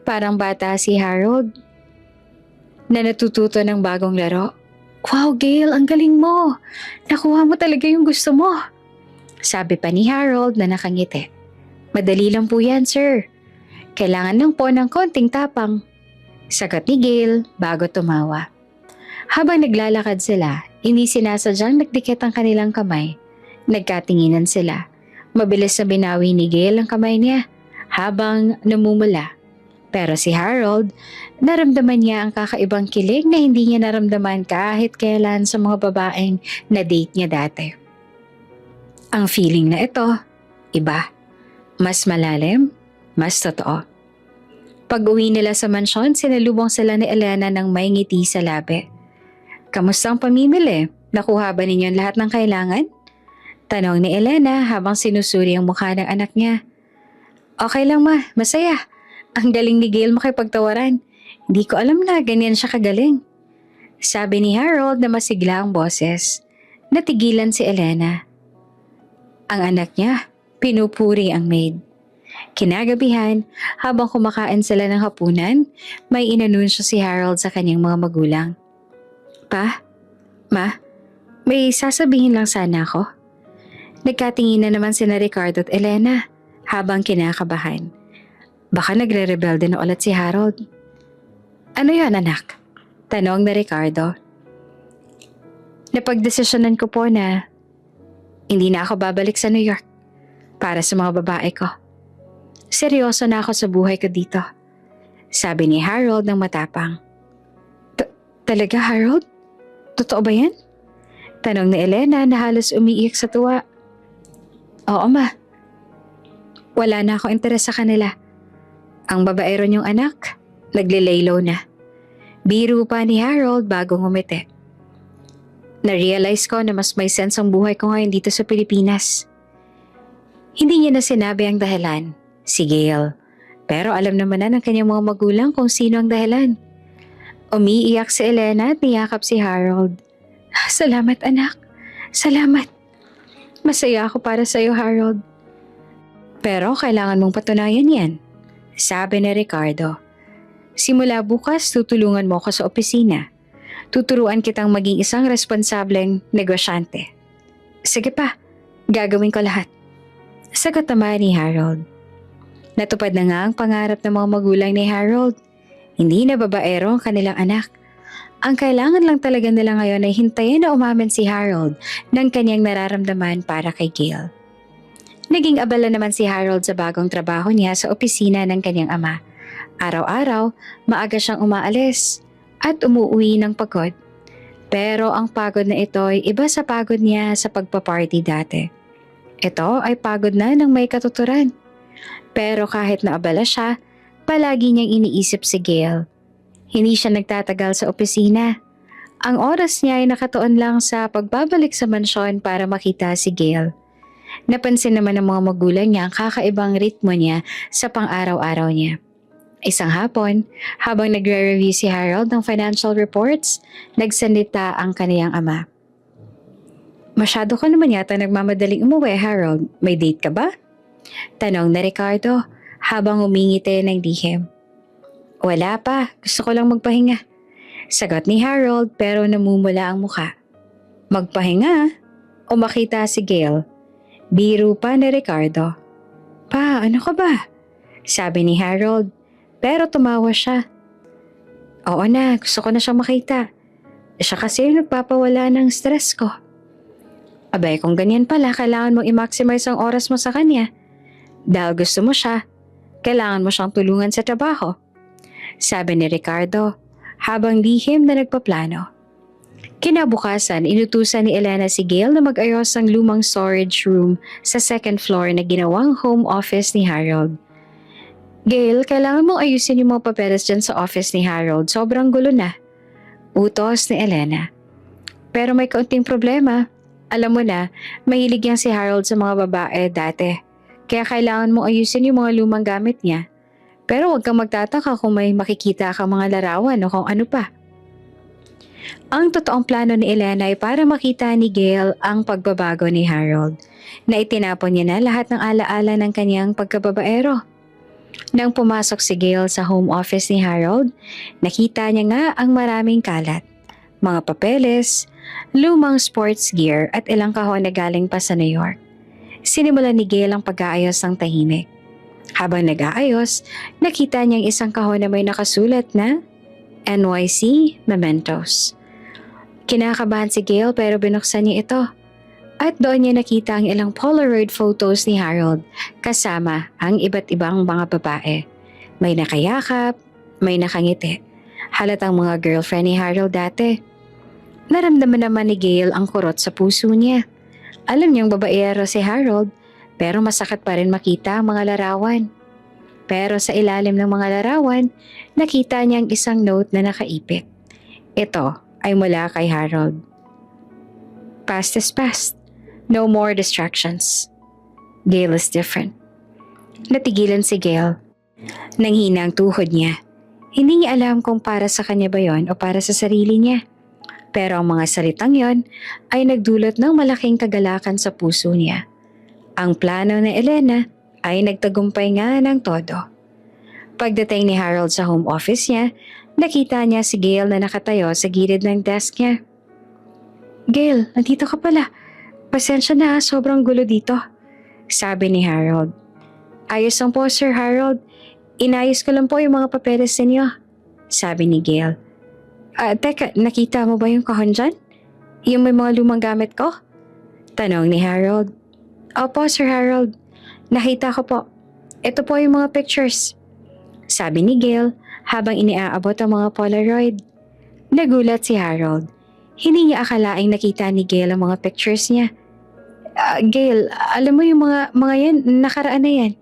Parang bata si Harold na natututo ng bagong laro. Wow Gail, ang galing mo! Nakuha mo talaga yung gusto mo. Sabi pa ni Harold na nakangiti. Madali lang po yan sir. Kailangan lang po ng konting tapang. Sagot ni Gail bago tumawa. Habang naglalakad sila, hindi sinasadyang nagdikit ang kanilang kamay. Nagkatinginan sila. Mabilis na binawi ni Gail ang kamay niya habang namumula. Pero si Harold, naramdaman niya ang kakaibang kilig na hindi niya naramdaman kahit kailan sa mga babaeng na-date niya dati. Ang feeling na ito, iba. Mas malalim, mas totoo. Pag-uwi nila sa mansyon, sinalubong sila ni Elena ng may ngiti sa labi. Kamusta ang pamimili? Nakuha ba ninyo lahat ng kailangan? Tanong ni Elena habang sinusuri ang mukha ng anak niya. Okay lang ma, masaya. Ang galing ni Gail makipagtawaran. Hindi ko alam na ganyan siya kagaling. Sabi ni Harold na masigla ang boses. Natigilan si Elena. Ang anak niya, pinupuri ang maid. Kinagabihan, habang kumakain sila ng hapunan, may inanunsyo si Harold sa kanyang mga magulang. Pa? Ma? May sasabihin lang sana ako. Nagkatingin na naman sina Ricardo at Elena habang kinakabahan. Baka nagre-rebelde na ulit si Harold. Ano yan, anak? Tanong na Ricardo. Napagdesisyonan ko po na hindi na ako babalik sa New York para sa mga babae ko. Seryoso na ako sa buhay ko dito. Sabi ni Harold ng matapang. Talaga, Harold? Totoo ba yan? Tanong ni Elena na halos umiiyak sa tuwa. Oo, ma. Wala na ako interes sa kanila. Ang babaero niyong anak, naglilaylo na. Biro pa ni Harold bago ngumiti. Na-realize ko na mas may sense ang buhay ko ngayon dito sa Pilipinas. Hindi niya na sinabi ang dahilan, si Gail. Pero alam naman na ng kanyang mga magulang kung sino ang dahilan. Umiiyak si Elena at niyakap si Harold. Salamat, anak. Salamat. Masaya ako para sa iyo, Harold. Pero kailangan mong patunayan yan, sabi ni Ricardo. Simula bukas, tutulungan mo ako sa opisina. Tuturuan kitang maging isang responsableng negosyante. Sige pa, gagawin ko lahat. Sagot naman ni Harold. Natupad na nga ang pangarap ng mga magulang ni Harold. Hindi na babaero ang kanilang anak. Ang kailangan lang talaga nila ngayon ay hintayin na umamin si Harold ng kanyang nararamdaman para kay Gail. Naging abala naman si Harold sa bagong trabaho niya sa opisina ng kanyang ama. Araw-araw, maaga siyang umaalis at umuwi ng pagod. Pero ang pagod na ito ay iba sa pagod niya sa pagpaparty dati. Ito ay pagod na ng may katuturan. Pero kahit naabala siya, palagi niyang iniisip si Gail. Hindi siya nagtatagal sa opisina. Ang oras niya ay nakatuon lang sa pagbabalik sa mansyon para makita si Gail. Napansin naman ng mga magulang niya ang kakaibang ritmo niya sa pang-araw-araw niya. Isang hapon, habang nagre-review si Harold ng financial reports, nagsalita ang kaniyang ama. Masyado ka naman yata nagmamadaling umuwi, Harold. May date ka ba? Tanong na Ricardo habang umingiti ng lihim. Wala pa, gusto ko lang magpahinga. Sagot ni Harold pero namumula ang muka. Magpahinga? O makita si Gail? Biro pa ni Ricardo. Pa, ano ka ba? Sabi ni Harold pero tumawa siya. Oo na, gusto ko na siyang makita. Siya kasi yung nagpapawala ng stress ko. Abay, kung ganyan pala, kailangan mong i-maximize ang oras mo sa kanya. Dahil gusto mo siya, kailangan mo siyang tulungan sa trabaho. Sabi ni Ricardo, habang lihim na nagpaplano. Kinabukasan, inutusan ni Elena si Gail na mag-ayos ng lumang storage room sa second floor na ginawang home office ni Harold. Gail, kailangan mong ayusin yung mga papeles dyan sa office ni Harold. Sobrang gulo na. Utos ni Elena. Pero may kaunting problema. Alam mo na, mahilig yan si Harold sa mga babae dati. Kaya kailangan mong ayusin yung mga lumang gamit niya. Pero huwag kang magtataka kung may makikita kang mga larawan o kung ano pa. Ang totoong plano ni Elena ay para makita ni Gail ang pagbabago ni Harold, na itinapon niya na lahat ng alaala ng kanyang pagkababaero. Nang pumasok si Gail sa home office ni Harold, nakita niya nga ang maraming kalat, mga papeles, lumang sports gear at ilang kahon na galing pa sa New York. Sinimulan ni Gail ang pag-aayos ng tahimik. Habang nag-aayos, nakita niyang isang kahon na may nakasulat na NYC Mementos. Kinakabahan si Gail pero binuksan niya ito. At doon niya nakita ang ilang Polaroid photos ni Harold kasama ang iba't ibang mga babae. May nakayakap, may nakangiti. Halatang mga girlfriend ni Harold dati. Naramdaman naman ni Gail ang kurot sa puso niya. Alam niyang babaero si Harold pero masakit pa rin makita ang mga larawan. Pero sa ilalim ng mga larawan, nakita niyang isang note na nakaipit. Ito ay mula kay Harold. Past is past. No more distractions. Gail is different. Natigilan si Gail. Nanghina ang tuhod niya. Hindi niya alam kung para sa kanya ba yon o para sa sarili niya. Pero ang mga salitang yon ay nagdulot ng malaking kagalakan sa puso niya. Ang plano ni Elena ay nagtagumpay nga ng todo. Pagdating ni Harold sa home office niya, nakita niya si Gail na nakatayo sa gilid ng desk niya. "Gail, nandito ka pala. Pasensya na, sobrang gulo dito," sabi ni Harold. "Ayos lang po, Sir Harold. Inayos ko lang po yung mga papeles ninyo," sabi ni Gail. Teka, nakita mo ba yung kahon dyan? Yung may mga lumang gamit ko?" tanong ni Harold. "Opo, Sir Harold. Nakita ko po. Ito po yung mga pictures," sabi ni Gail habang iniaabot ang mga Polaroid. Nagulat si Harold. Hindi niya akalaing nakita ni Gail ang mga pictures niya. "Gail, alam mo yung mga yan, nakaraan na yan,"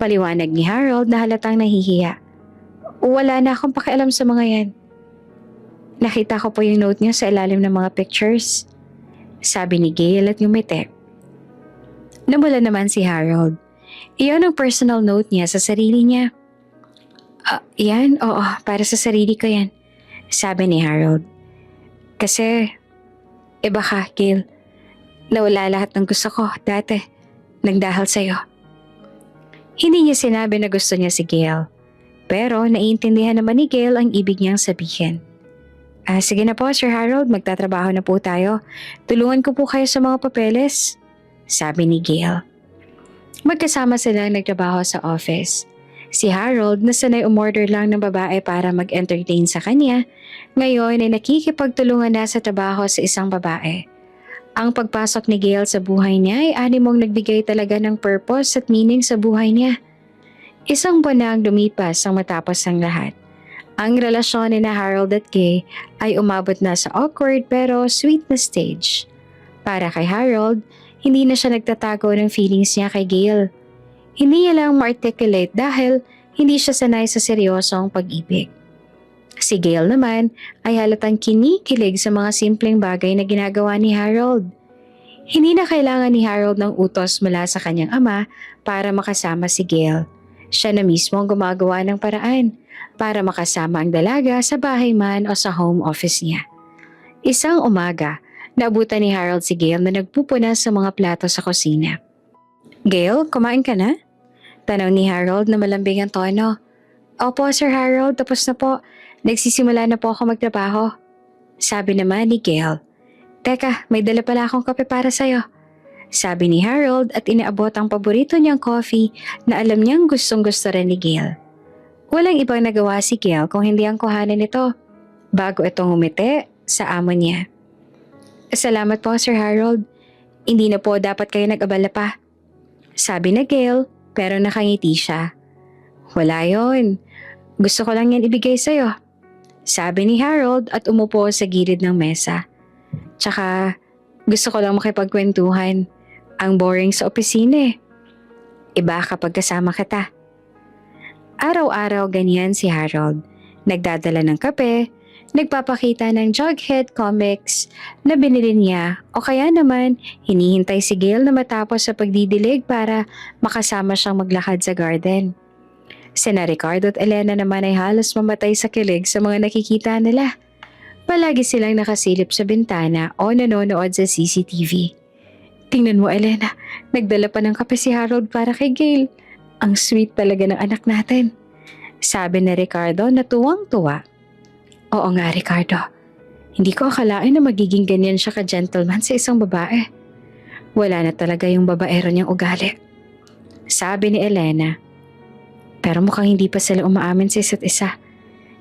paliwanag ni Harold na halatang nahihiya. "Wala na akong pakialam sa mga yan. Nakita ko po yung note niya sa ilalim ng mga pictures," sabi ni Gail at ngumiti. Namula naman si Harold. Iyon ang personal note niya sa sarili niya. Yan? Oo, para sa sarili ko yan," sabi ni Harold. "Kasi, iba ka, Gail. Nawala lahat ng gusto ko dati, nagdahil sa'yo." Hindi niya sinabi na gusto niya si Gail, pero naiintindihan naman ni Gail ang ibig niyang sabihin. Sige na po, Sir Harold, magtatrabaho na po tayo. Tulungan ko po kayo sa mga papeles," sabi ni Gail. Magkasama silang nagtrabaho sa office. Si Harold na sanay umorder lang ng babae para mag-entertain sa kanya, ngayon ay nakikipagtulungan na sa trabaho sa isang babae. Ang pagpasok ni Gail sa buhay niya ay animong nagbigay talaga ng purpose at meaning sa buhay niya. Isang buwan na ang lumipas ang matapos ang lahat. Ang relasyon ni na Harold at Kay ay umabot na sa awkward pero sweet na stage. Para kay Harold, hindi na siya nagtatago ng feelings niya kay Gail. Hindi niya lang ma-articulate dahil hindi siya sanay sa seryosong pag-ibig. Si Gail naman ay halatang kinikilig sa mga simpleng bagay na ginagawa ni Harold. Hindi na kailangan ni Harold ng utos mula sa kanyang ama para makasama si Gail. Siya na mismo ang gumagawa ng paraan para makasama ang dalaga sa bahay man o sa home office niya. Isang umaga, naabutan ni Harold si Gail na nagpupunas sa mga plato sa kusina. "Gail, kumain ka na?" tanong ni Harold na malambing ang tono. "Opo, Sir Harold, tapos na po. Nagsisimula na po ako magtrabaho," sabi naman ni Gail. "Teka, may dala pala akong kape para sa'yo," sabi ni Harold at inaabot ang paborito niyang coffee na alam niyang gustong gusto rin ni Gail. Walang ibang nagawa si Gail kung hindi ang kuhanin ito, bago itong umiti sa amo niya. "Salamat po, Sir Harold. Hindi na po dapat kayo nag-abala pa," sabi na Gail pero nakangiti siya. "Wala yon. Gusto ko lang yan ibigay sa'yo," sabi ni Harold at umupo sa gilid ng mesa. "Tsaka gusto ko lang makipagkwentuhan. Ang boring sa opisina eh. Iba kapag kasama kita." Araw-araw ganyan si Harold. Nagdadala ng kape, nagpapakita ng Jughead comics na binili niya o kaya naman hinihintay si Gail na matapos sa pagdidilig para makasama siyang maglakad sa garden. Sina Ricardo at Elena naman ay halos mamatay sa kilig sa mga nakikita nila. Palagi silang nakasilip sa bintana o nanonood sa CCTV. "Tingnan mo, Elena, nagdala pa ng kape si Harold para kay Gail. Ang sweet talaga ng anak natin," sabi ni Ricardo na tuwang-tuwa. "Oo nga, Ricardo. Hindi ko akalain na magiging ganyan siya ka-gentleman sa isang babae. Wala na talaga yung babaero niyang ugali," sabi ni Elena. "Pero mukhang hindi pa sila umaamin sa isa't isa.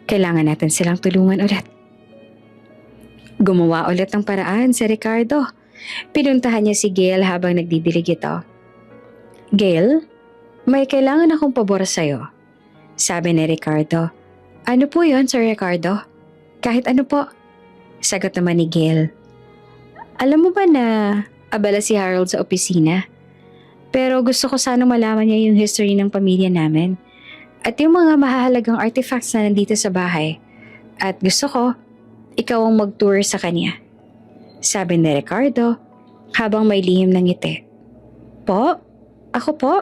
Kailangan natin silang tulungan ulit." Gumawa ulit ng paraan si Ricardo. Pinuntahan niya si Gail habang nagdidilig ito. "Gail, may kailangan akong pabor sa'yo," sabi ni Ricardo. "Ano po yon, Sir Ricardo?" "Kahit ano po," sagot naman ni Gail. "Alam mo ba na abala si Harold sa opisina? Pero gusto ko sana malaman niya yung history ng pamilya namin at yung mga mahahalagang artifacts na nandito sa bahay. At gusto ko, ikaw ang mag-tour sa kanya," sabi ni Ricardo habang may lihim ng ngiti. "Po? Ako po?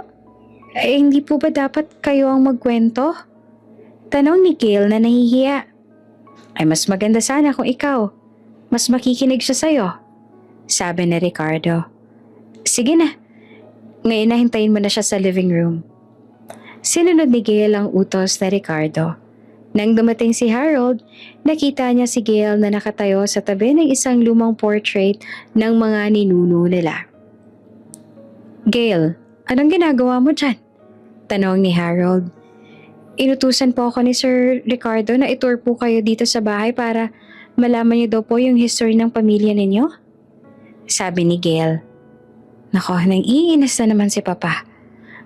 Hindi po ba dapat kayo ang magkwento?" tanong ni Gail na nahihiya. "Ay mas maganda sana kung ikaw. mas makikinig siya sa'yo. Sabi ni Ricardo. Sige na, ngayon na hintayin mo na siya sa living room. Sinunod ni Gail ang utos na Ricardo. Nang dumating si Harold, nakita niya si Gail na nakatayo sa tabi ng isang lumang portrait ng mga ninuno nila. Gail, anong ginagawa mo dyan? Tanong ni Harold. Inutusan po ako ni Sir Ricardo na itour po kayo dito sa bahay para malaman niyo daw po yung history ng pamilya ninyo? Sabi ni Gail. Nako, nang-iinis na naman si Papa.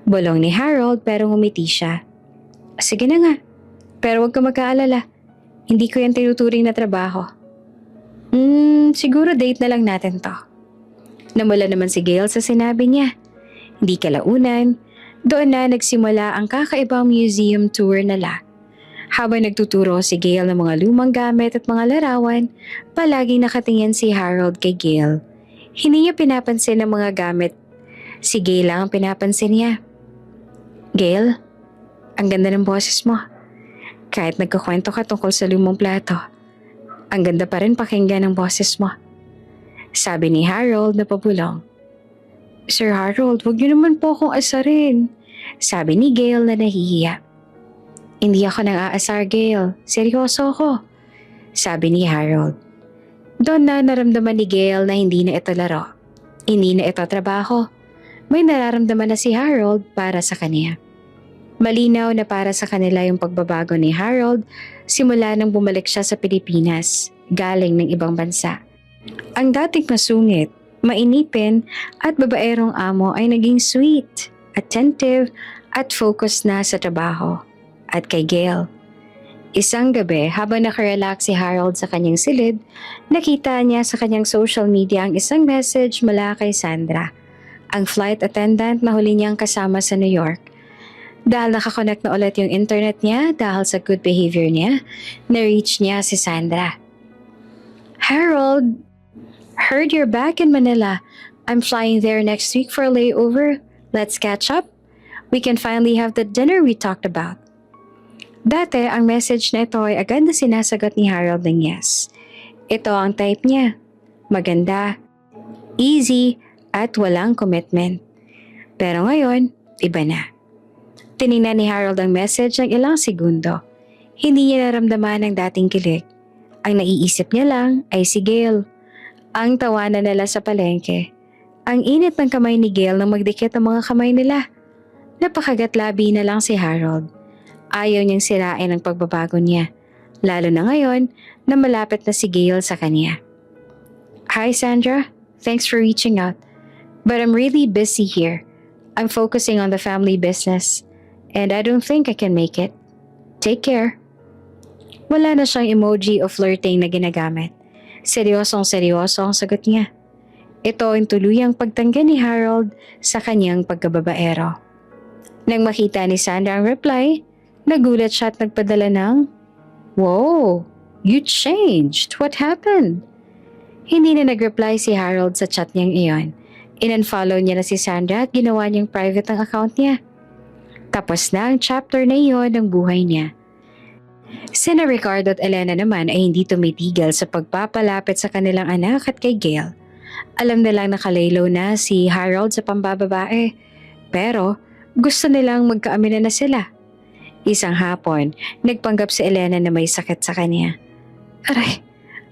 Bulong ni Harold pero ngumiti siya. Sige na nga, pero huwag ka mag-aalala. Hindi ko yan tinuturing na trabaho. Siguro date na lang natin to. Namula naman si Gail sa sinabi niya. Hindi kalaunan, doon na nagsimula ang kakaibang museum tour nila. Habang nagtuturo si Gail ng mga lumang gamit at mga larawan, palaging nakatingin si Harold kay Gail. Hindi niya pinapansin ang mga gamit. Si Gail lang ang pinapansin niya. Gail, ang ganda ng boses mo. Kahit nagkukwento ka tungkol sa lumang plato, ang ganda pa rin pakinggan ng boses mo. Sabi ni Harold na pabulong. Sir Harold, huwag niyo naman po akong asarin. Sabi ni Gail na nahihiya. Hindi ako nang aasar, Gail. Seryoso ako. Sabi ni Harold. Doon na naramdaman ni Gail na hindi na ito laro. Hindi na ito trabaho. May nararamdaman na si Harold para sa kanya. Malinaw na para sa kanila yung pagbabago ni Harold simula nang bumalik siya sa Pilipinas, galing ng ibang bansa. Ang dating masungit, mainipin at babaerong amo ay naging sweet, attentive at focused na sa trabaho. At kay Gail. Isang gabi habang nakarelax si Harold sa kanyang silid, nakita niya sa kanyang social media ang isang message mula kay Sandra, ang flight attendant na huli niyang kasama sa New York. Dahil nakakonect na ulit yung internet niya dahil sa good behavior niya, na-reach niya si Sandra. Harold, heard you're back in Manila. I'm flying there next week for a layover. Let's catch up. We can finally have the dinner we talked about. Dati, ang message na ito ay agad na sinasagot ni Harold ng yes. Ito ang type niya. Maganda, easy, at walang commitment. Pero ngayon, iba na. Tinignan ni Harold ang message ng ilang segundo. Hindi niya naramdaman ang dating kilig. Ang naiisip niya lang ay si Gail. Ang tawanan nila sa palengke. Ang init ng kamay ni Gail nang magdikit ang mga kamay nila. Napakagatlabi na lang si Harold. Ayaw niyang sirain ang pagbabago niya, lalo na ngayon na malapit na si Gail sa kanya. Hi Sandra, thanks for reaching out. But I'm really busy here. I'm focusing on the family business, and I don't think I can make it. Take care. Wala na siyang emoji o flirting na ginagamit. Seryosong-seryoso ang sagot niya. Ito ang tuluyang pagtanggi ni Harold sa kanyang pagkababaero. Nang makita ni Sandra ang reply, nagulat siya at nagpadala ng, Wow, you changed. What happened? Hindi na nag-reply si Harold sa chat niyang iyon. In-unfollow niya na si Sandra at ginawa niyang private ang account niya. Tapos na ang chapter na iyon ng buhay niya. Sina Ricardo at Elena naman ay hindi tumitigil sa pagpapalapit sa kanilang anak at kay Gail. Alam nilang nakalaylo na si Harold sa pambababae, pero gusto nilang magkaamina na sila. Isang hapon, nagpanggap si Elena na may sakit sa kanya. Aray,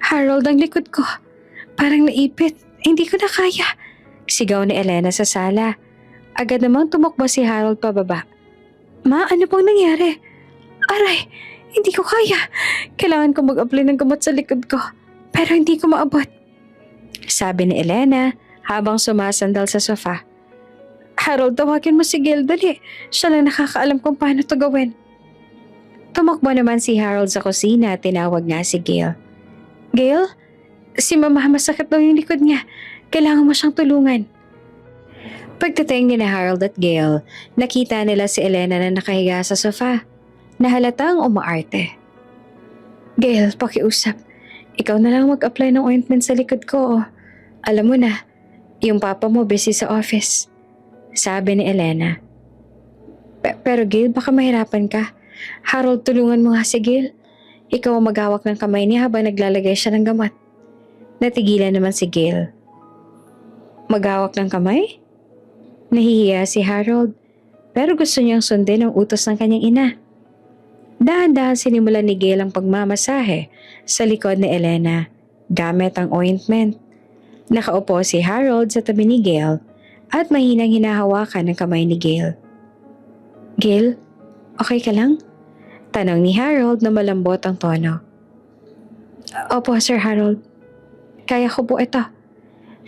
Harold, ang likod ko. Parang naipit. Hindi ko na kaya. Sigaw ni Elena sa sala. Agad namang tumakbo si Harold pababa. Ma, ano pong nangyari? Aray, hindi ko kaya. Kailangan ko mag-apply ng gamot sa likod ko. Pero hindi ko maabot. Sabi ni Elena habang sumasandal sa sofa. Harold, tawagin mo si Gail, dali. Siya lang nakakaalam kung paano to gawin. Tumakbo naman si Harold sa kusina at tinawag nga si Gail. Gail? Si Mama masakit daw yung likod niya. Kailangan mo siyang tulungan. Pagdating ni Harold at Gail, nakita nila si Elena na nakahiga sa sofa. Nahalatang umaarte. Gail, pakiusap. Ikaw na lang mag-apply ng ointment sa likod ko. Alam mo na, yung papa mo busy sa office. Sabi ni Elena. Pero Gail, baka mahirapan ka. Harold, tulungan mo nga si Gail. Ikaw ang maghawak ng kamay niya habang naglalagay siya ng gamot. Natigilan naman si Gail. Maghawak ng kamay? Nahihiya si Harold, pero gusto niyang sundin ang utos ng kanyang ina. Dahan-dahan sinimulan ni Gail ang pagmamasahe sa likod ni Elena gamit ang ointment. Nakaupo si Harold sa tabi ni Gail at mahinang hinahawakan ng kamay ni Gail. Gail, okay ka lang? Tanong ni Harold na malambot ang tono. Opo, Sir Harold. Kaya ko po ito.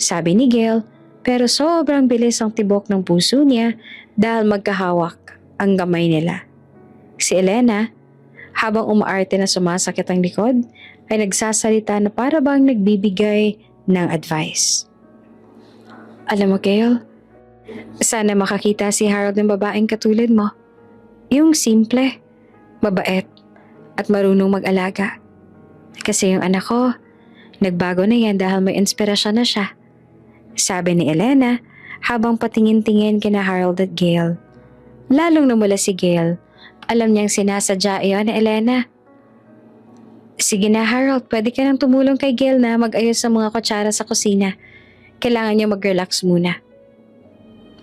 Sabi ni Gail, pero sobrang bilis ang tibok ng puso niya dahil magkahawak ang kamay nila. Si Elena, habang umaarte na sumasakit ang likod, ay nagsasalita na para bang nagbibigay ng advice. Alam mo, Gail, sana makakita si Harold ng babaeng katulad mo. Yung simple, mabait, at marunong mag-alaga. Kasi yung anak ko, nagbago na yan dahil may inspirasyon na siya. Sabi ni Elena habang patingin-tingin kina Harold at Gail. Lalong namula si Gail. Alam niyang sinasadya iyon ni Elena. Sige na Harold, pwede ka nang tumulong kay Gail na mag-ayos ng mga kutsara sa kusina. Kailangan niya mag-relax muna.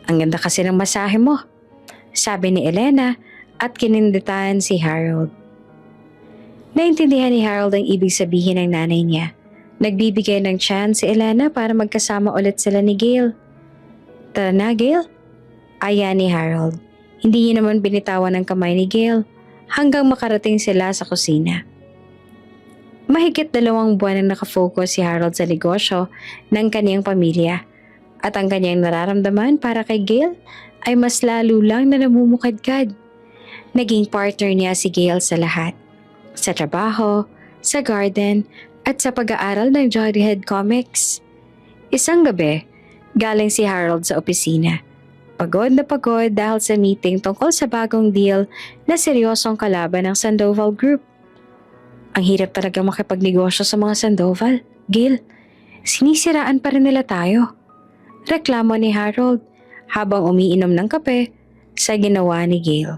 Ang ganda kasi ng masahe mo, sabi ni Elena at kininditahan si Harold. Naintindihan ni Harold ang ibig sabihin ng nanay niya. Nagbibigay ng chance si Elena para magkasama ulit sila ni Gail. Tara na, Gail. Aya ni Harold. Hindi niya naman binitawan ng kamay ni Gail hanggang makarating sila sa kusina. Mahigit 2 buwan na nakafocus si Harold sa negosyo ng kaniyang pamilya at ang kaniyang nararamdaman para kay Gail ay mas lalo lang na namumukadkad. Naging partner niya si Gail sa lahat. Sa trabaho, sa garden, at sa pag-aaral ng Jughead Comics. Isang gabi, galing si Harold sa opisina. Pagod na pagod dahil sa meeting tungkol sa bagong deal na seryosong kalaban ng Sandoval Group. Ang hirap talaga makipagnegosyo sa mga Sandoval. Gail, sinisiraan pa rin nila tayo. Reklamo ni Harold habang umiinom ng kape sa ginawa ni Gail.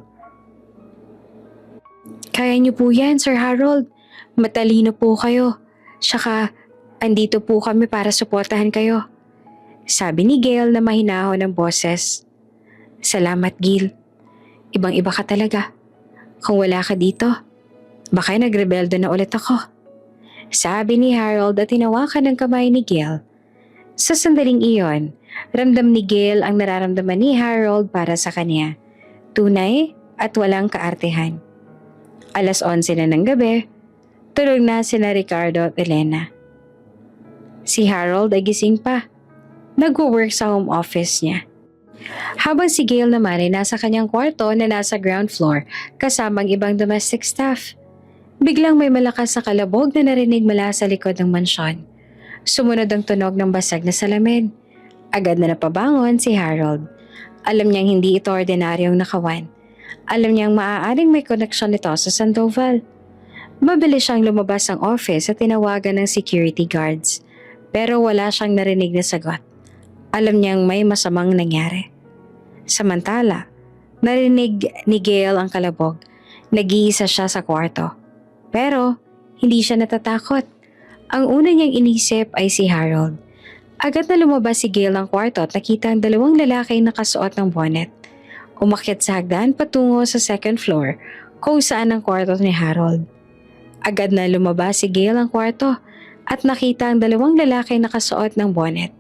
Kaya niyo po yan, Sir Harold. Matalino po kayo. Saka, andito po kami para suportahan kayo. Sabi ni Gail na mahinahon ng boses. Salamat, Gail. Ibang-iba ka talaga. Kung wala ka dito, baka nagrebelde na ulit ako. Sabi ni Harold at tinawakan ng kamay ni Gail. Sa sandaling iyon, ramdam ni Gail ang nararamdaman ni Harold para sa kanya. Tunay at walang kaartehan. 11:00 na ng gabi, tulog na sina Ricardo at Elena. Si Harold ay gising pa. Nagwo-work sa home office niya. Habang si Gail naman ay nasa kanyang kwarto na nasa ground floor kasamang ibang domestic staff. Biglang may malakas na kalabog na narinig mula sa likod ng mansyon. Sumunod ang tunog ng basag na salamin. Agad na napabangon si Harold. Alam niyang hindi ito ordinaryong nakawan. Alam niyang maaaring may koneksyon nito sa Sandoval. Mabilis siyang lumabas ng office at tinawagan ng security guards. Pero wala siyang narinig na sagot. Alam niyang may masamang nangyari. Samantala, narinig ni Gail ang kalabog. Nag-iisa siya sa kwarto. Pero, hindi siya natatakot. Ang una niyang inisip ay si Harold. Agad na lumabas si Gail ng kwarto at nakita ang 2 lalaki nakasuot ng bonnet. Umakyat sa hagdan patungo sa second floor kung saan ang kwarto ni Harold. Agad na lumabas si Gail ng kwarto at nakita ang 2 lalaki nakasuot ng bonnet.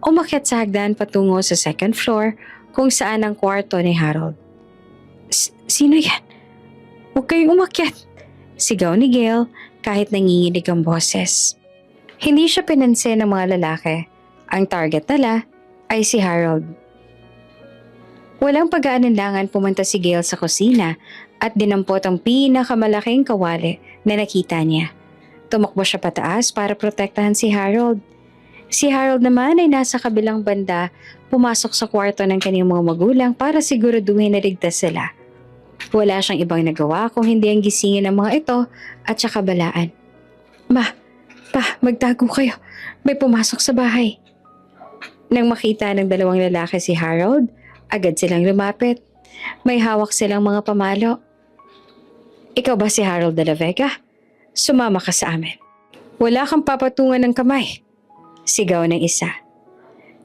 Umakyat sa hagdan patungo sa second floor kung saan ang kwarto ni Harold. Sino yan? Huwag kayong umakyat! Sigaw ni Gail kahit nanginginig ang boses. Hindi siya pinansin ng mga lalaki. Ang target nila ay si Harold. Walang pag-aalinlangan pumunta si Gail sa kusina at dinampot ang pinakamalaking kawali na nakita niya. Tumakbo siya pataas para protektahan si Harold. Si Harold naman ay nasa kabilang banda, pumasok sa kwarto ng kanyang mga magulang para siguraduhin na ligtas sila. Wala siyang ibang nagawa kung hindi ang gisingin ng mga ito at saka balaan. Pa, magtago kayo. May pumasok sa bahay. Nang makita ng 2 lalaki si Harold, agad silang lumapit. May hawak silang mga pamalo. Ikaw ba si Harold de la Vega? Sumama ka sa amin. Wala kang papatungan ng kamay, sigaw ng isa.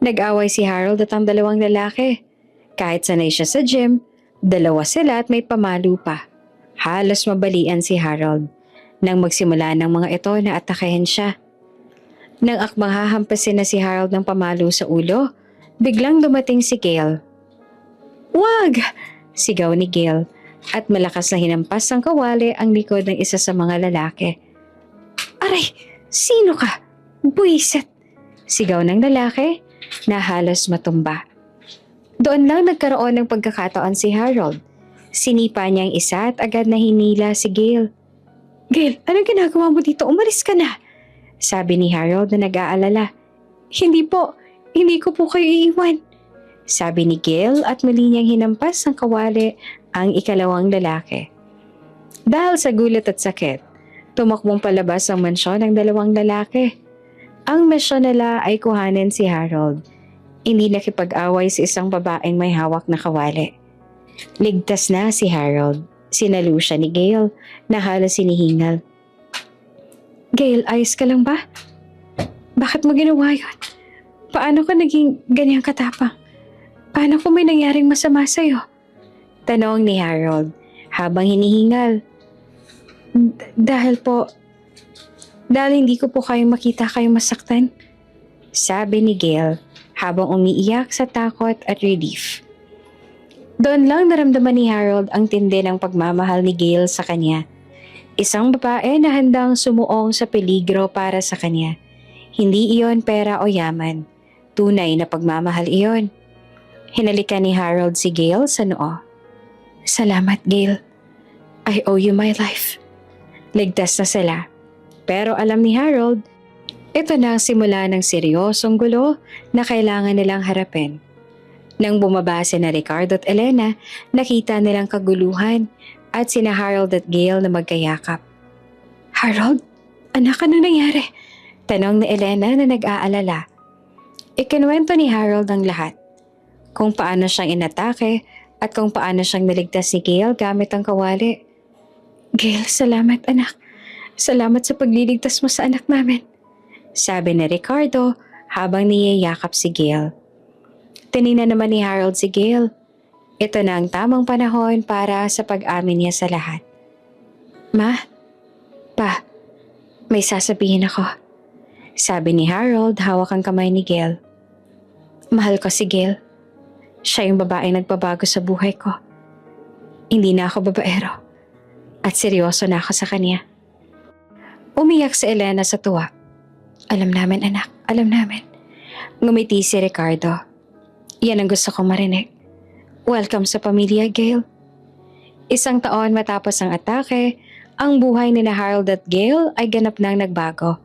Nag-away si Harold at ang dalawang lalaki. Kahit sanay siya sa gym, dalawa sila at may pamalo pa. Halos mabalian si Harold nang magsimula ng mga ito na atakahin siya. Nang akmang hahampasin na si Harold ng pamalo sa ulo, biglang dumating si Gale. "Wag!" sigaw ni Gale at malakas na hinampas ng kawali ang likod ng isa sa mga lalaki. "Aray! Sino ka? Buwisit!" sigaw ng lalaki na halos matumba. Doon lang nagkaroon ng pagkakataon si Harold. Sinipa niya ang isa at agad na hinila si Gale. "Gale, anong ginagawa mo dito? Umalis ka na!" sabi ni Harold na nag-aalala. Hindi ko po kayo iiwan," sabi ni Gale at muli niyang hinampas ng kawali ang ikalawang lalaki. Dahil sa gulat at sakit, tumakbong palabas ang mansyon ng dalawang lalaki. Ang misyon nila ay kuhanin si Harold. Hindi nakipag-away sa isang babaeng may hawak na kawali. Ligtas na si Harold. Sinalo siya ni Gale na halos sinihingal. "Gale, ayos ka lang ba? Bakit mo ginawa yun? Paano ka naging ganyang katapang? Paano kung may nangyaring masama sa'yo?" tanong ni Harold habang hinihingal. Dahil hindi ko po kayong makita kayong masaktan," sabi ni Gale habang umiiyak sa takot at relief. Doon lang naramdaman ni Harold ang tindi ng pagmamahal ni Gale sa kanya. Isang babae na handang sumuong sa peligro para sa kanya. Hindi iyon pera o yaman. Tunay na pagmamahal iyon. Hinalikan ni Harold si Gale sa noo. "Salamat, Gale. I owe you my life." Ligtas na sila. Pero alam ni Harold, ito na ang simula ng seryosong gulo na kailangan nilang harapin. Nang bumaba sina Ricardo at Elena, nakita nilang kaguluhan at sina Harold at Gale na magkayakap. "Harold, anak, ano nangyari?" tanong ni Elena na nag-aalala. Ikinuwento ni Harold ang lahat. Kung paano siyang inatake at kung paano siyang naligtas ni Gale gamit ang kawali. "Gale, salamat anak. Salamat sa pagliligtas mo sa anak namin," sabi ni Ricardo habang niyayakap si Gale. Tiningnan naman ni Harold si Gale. Ito na ang tamang panahon para sa pag-amin niya sa lahat. "Ma, Pa, may sasabihin ako," sabi ni Harold hawak ang kamay ni Gale. "Mahal ko si Gale. Siya yung babaeng nagpabago sa buhay ko. Hindi na ako babaero at seryoso na ako sa kanya." Umiyak si Elena sa tuwa. "Alam namin anak, alam namin." Ngumiti si Ricardo. "Yan ang gusto kong marinig. Welcome sa pamilya, Gale." Isang taon matapos ang atake, ang buhay ni Harold at Gale ay ganap nang nagbago.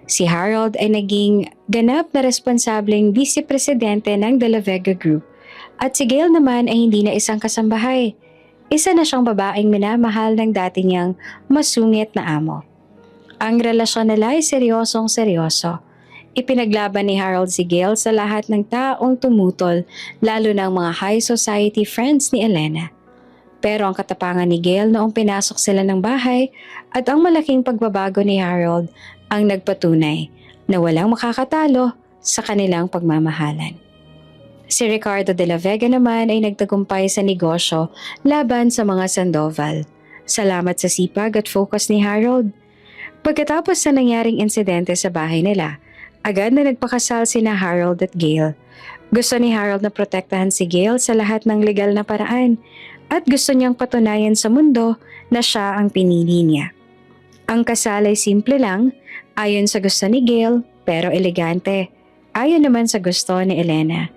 Si Harold ay naging ganap na responsableng vice-presidente ng De La Vega Group at si Gale naman ay hindi na isang kasambahay. Isa na siyang babaeng minamahal ng dati niyang masungit na amo. Ang relasyon nila ay seryosong-seryoso. Ipinaglaban ni Harold si Gale sa lahat ng taong tumutol, lalo ng mga high society friends ni Elena. Pero ang katapangan ni Gale noong pinasok sila ng bahay at ang malaking pagbabago ni Harold ang nagpatunay na walang makakatalo sa kanilang pagmamahalan. Si Ricardo de la Vega naman ay nagtagumpay sa negosyo laban sa mga Sandoval. Salamat sa sipag at focus ni Harold. Pagkatapos sa nangyaring insidente sa bahay nila, agad na nagpakasal sina Harold at Gale. Gusto ni Harold na protektahan si Gale sa lahat ng legal na paraan at gusto niyang patunayan sa mundo na siya ang pinili niya. Ang kasal ay simple lang, ayon sa gusto ni Gale pero elegante, ayon naman sa gusto ni Elena.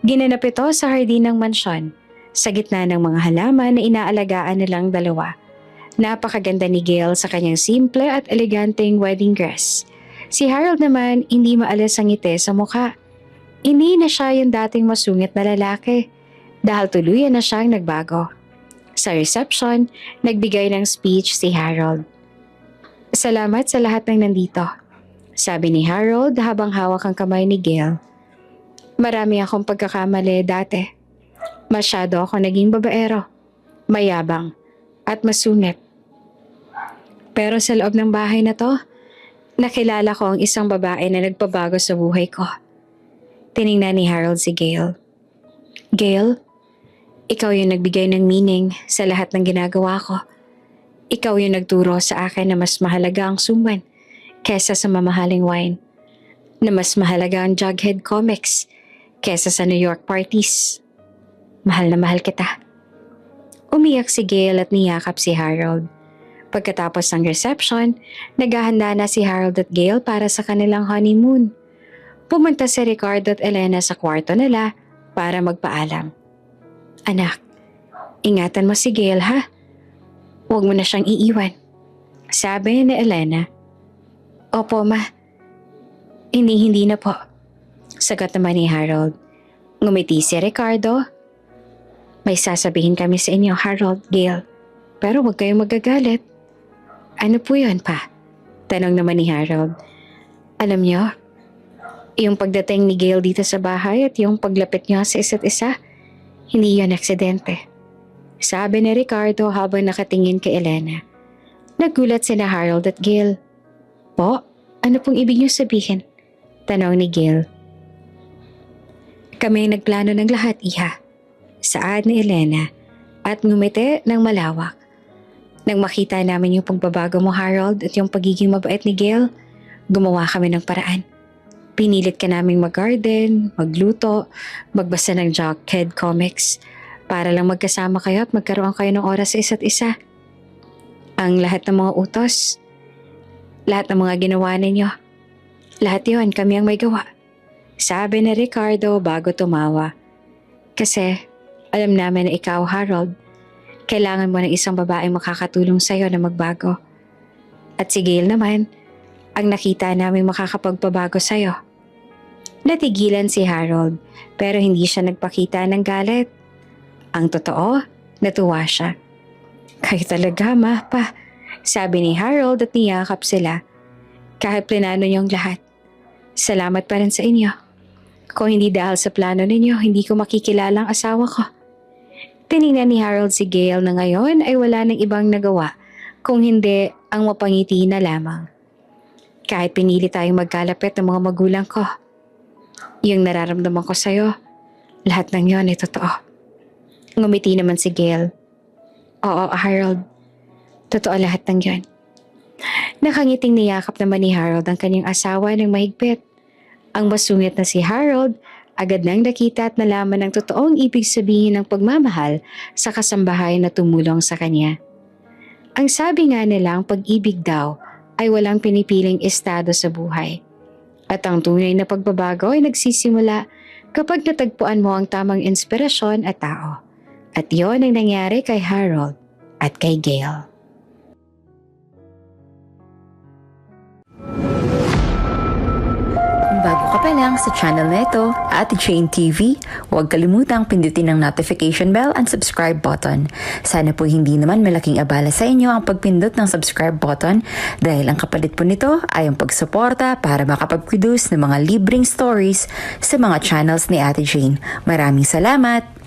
Ginanap ito sa hardin ng mansyon, sa gitna ng mga halaman na inaalagaan nilang dalawa. Napakaganda ni Gale sa kanyang simple at eleganteng wedding dress. Si Harold naman hindi maalis ang ngiti sa mukha. Hindi na siya yung dating masungit na lalaki dahil tuluyan na siyang nagbago. Sa reception, nagbigay ng speech si Harold. "Salamat sa lahat ng nandito," sabi ni Harold habang hawak ang kamay ni Gale. "Marami akong pagkakamali dati. Masyado ako naging babaero, mayabang, at masungit. Pero sa loob ng bahay na to, Nakilala ko ang isang babae na nagpabago sa buhay ko. Tiningnan ni Harold si Gail. Gail, ikaw yung nagbigay ng meaning sa lahat ng ginagawa ko. Ikaw yung nagturo sa akin na mas mahalaga ang suman kesa sa mamahaling wine. Na mas mahalaga ang Jughead Comics kesa sa New York parties. Mahal na mahal kita. Umiyak si Gail at niyakap si Harold. Pagkatapos ng reception, naghahanda na si Harold at Gail para sa kanilang honeymoon. Pumunta si Ricardo at Elena sa kwarto nila para magpaalam. Anak, ingatan mo si Gail ha. Huwag mo na siyang iiwan. Sabi ni Elena. Opo ma. Hindi na po. Sagot naman ni Harold. Ngumiti si Ricardo. May sasabihin kami sa inyo, Harold, Gail. Pero huwag kayong magagalit. Ano po yun pa? Tanong naman ni Harold. Alam niyo, yung pagdating ni Gail dito sa bahay at yung paglapit niyo sa isa't isa, hindi yun aksidente. Sabi ni Ricardo habang nakatingin kay Elena. Nagulat sina Harold at Gail. Po, ano pong ibig niyo sabihin? Tanong ni Gail. Kami ang nagplano ng lahat, iha. Saad ni Elena at ngumiti ng malawak. Nang makita namin yung pagbabago mo, Harold, at yung pagiging mabait ni Gail, gumawa kami ng paraan. Pinilit ka naming mag-garden, magluto, magbasa ng Jughead Comics para lang magkasama kayo at magkaroon kayo ng oras sa isa't isa. Ang lahat ng mga utos, lahat ng mga ginawa ninyo, lahat yon kami ang may gawa. Sabi ni Ricardo bago tumawa. Kasi alam namin na ikaw, Harold, kailangan mo ng isang babaeng makakatulong sa'yo na magbago. At si Gail naman, ang nakita namin makakapagpabago sa'yo. Natigilan si Harold pero hindi siya nagpakita ng galit. Ang totoo, natuwa siya. Kayo talaga, ma, pa. Sabi ni Harold at niyakap sila. Kahit plinano niyong lahat. Salamat pa rin sa inyo. Kung hindi dahil sa plano ninyo, hindi ko makikilala ang asawa ko. Tiningnan ni Harold si Gail na ngayon ay wala nang ibang nagawa kung hindi ang mapangiti na lamang. Kahit pinili tayong magkalapit ng mga magulang ko, yung nararamdaman ko sa'yo, lahat ng yon ay totoo. Ngumiti naman si Gail. Oo, Harold. Totoo lahat ng yon. Nakangiting niyakap naman ni Harold ang kanyang asawa ng mahigpit. Ang masungit na si Harold agad nang nakita at nalaman ang totoong ibig sabihin ng pagmamahal sa kasambahay na tumulong sa kanya. Ang sabi nga nila, ang pag-ibig daw ay walang pinipiling estado sa buhay. At ang tunay na pagbabago ay nagsisimula kapag natagpuan mo ang tamang inspirasyon at tao. At yon ang nangyari kay Harold at kay Gail. Kung bago ka pa lang sa channel na ito, Ate Jane TV, huwag kalimutang pindutin ang notification bell and subscribe button. Sana po hindi naman malaking abala sa inyo ang pagpindot ng subscribe button dahil ang kapalit po nito ay ang pagsuporta para makapag-produce ng mga libreng stories sa mga channels ni Ate Jane. Maraming salamat!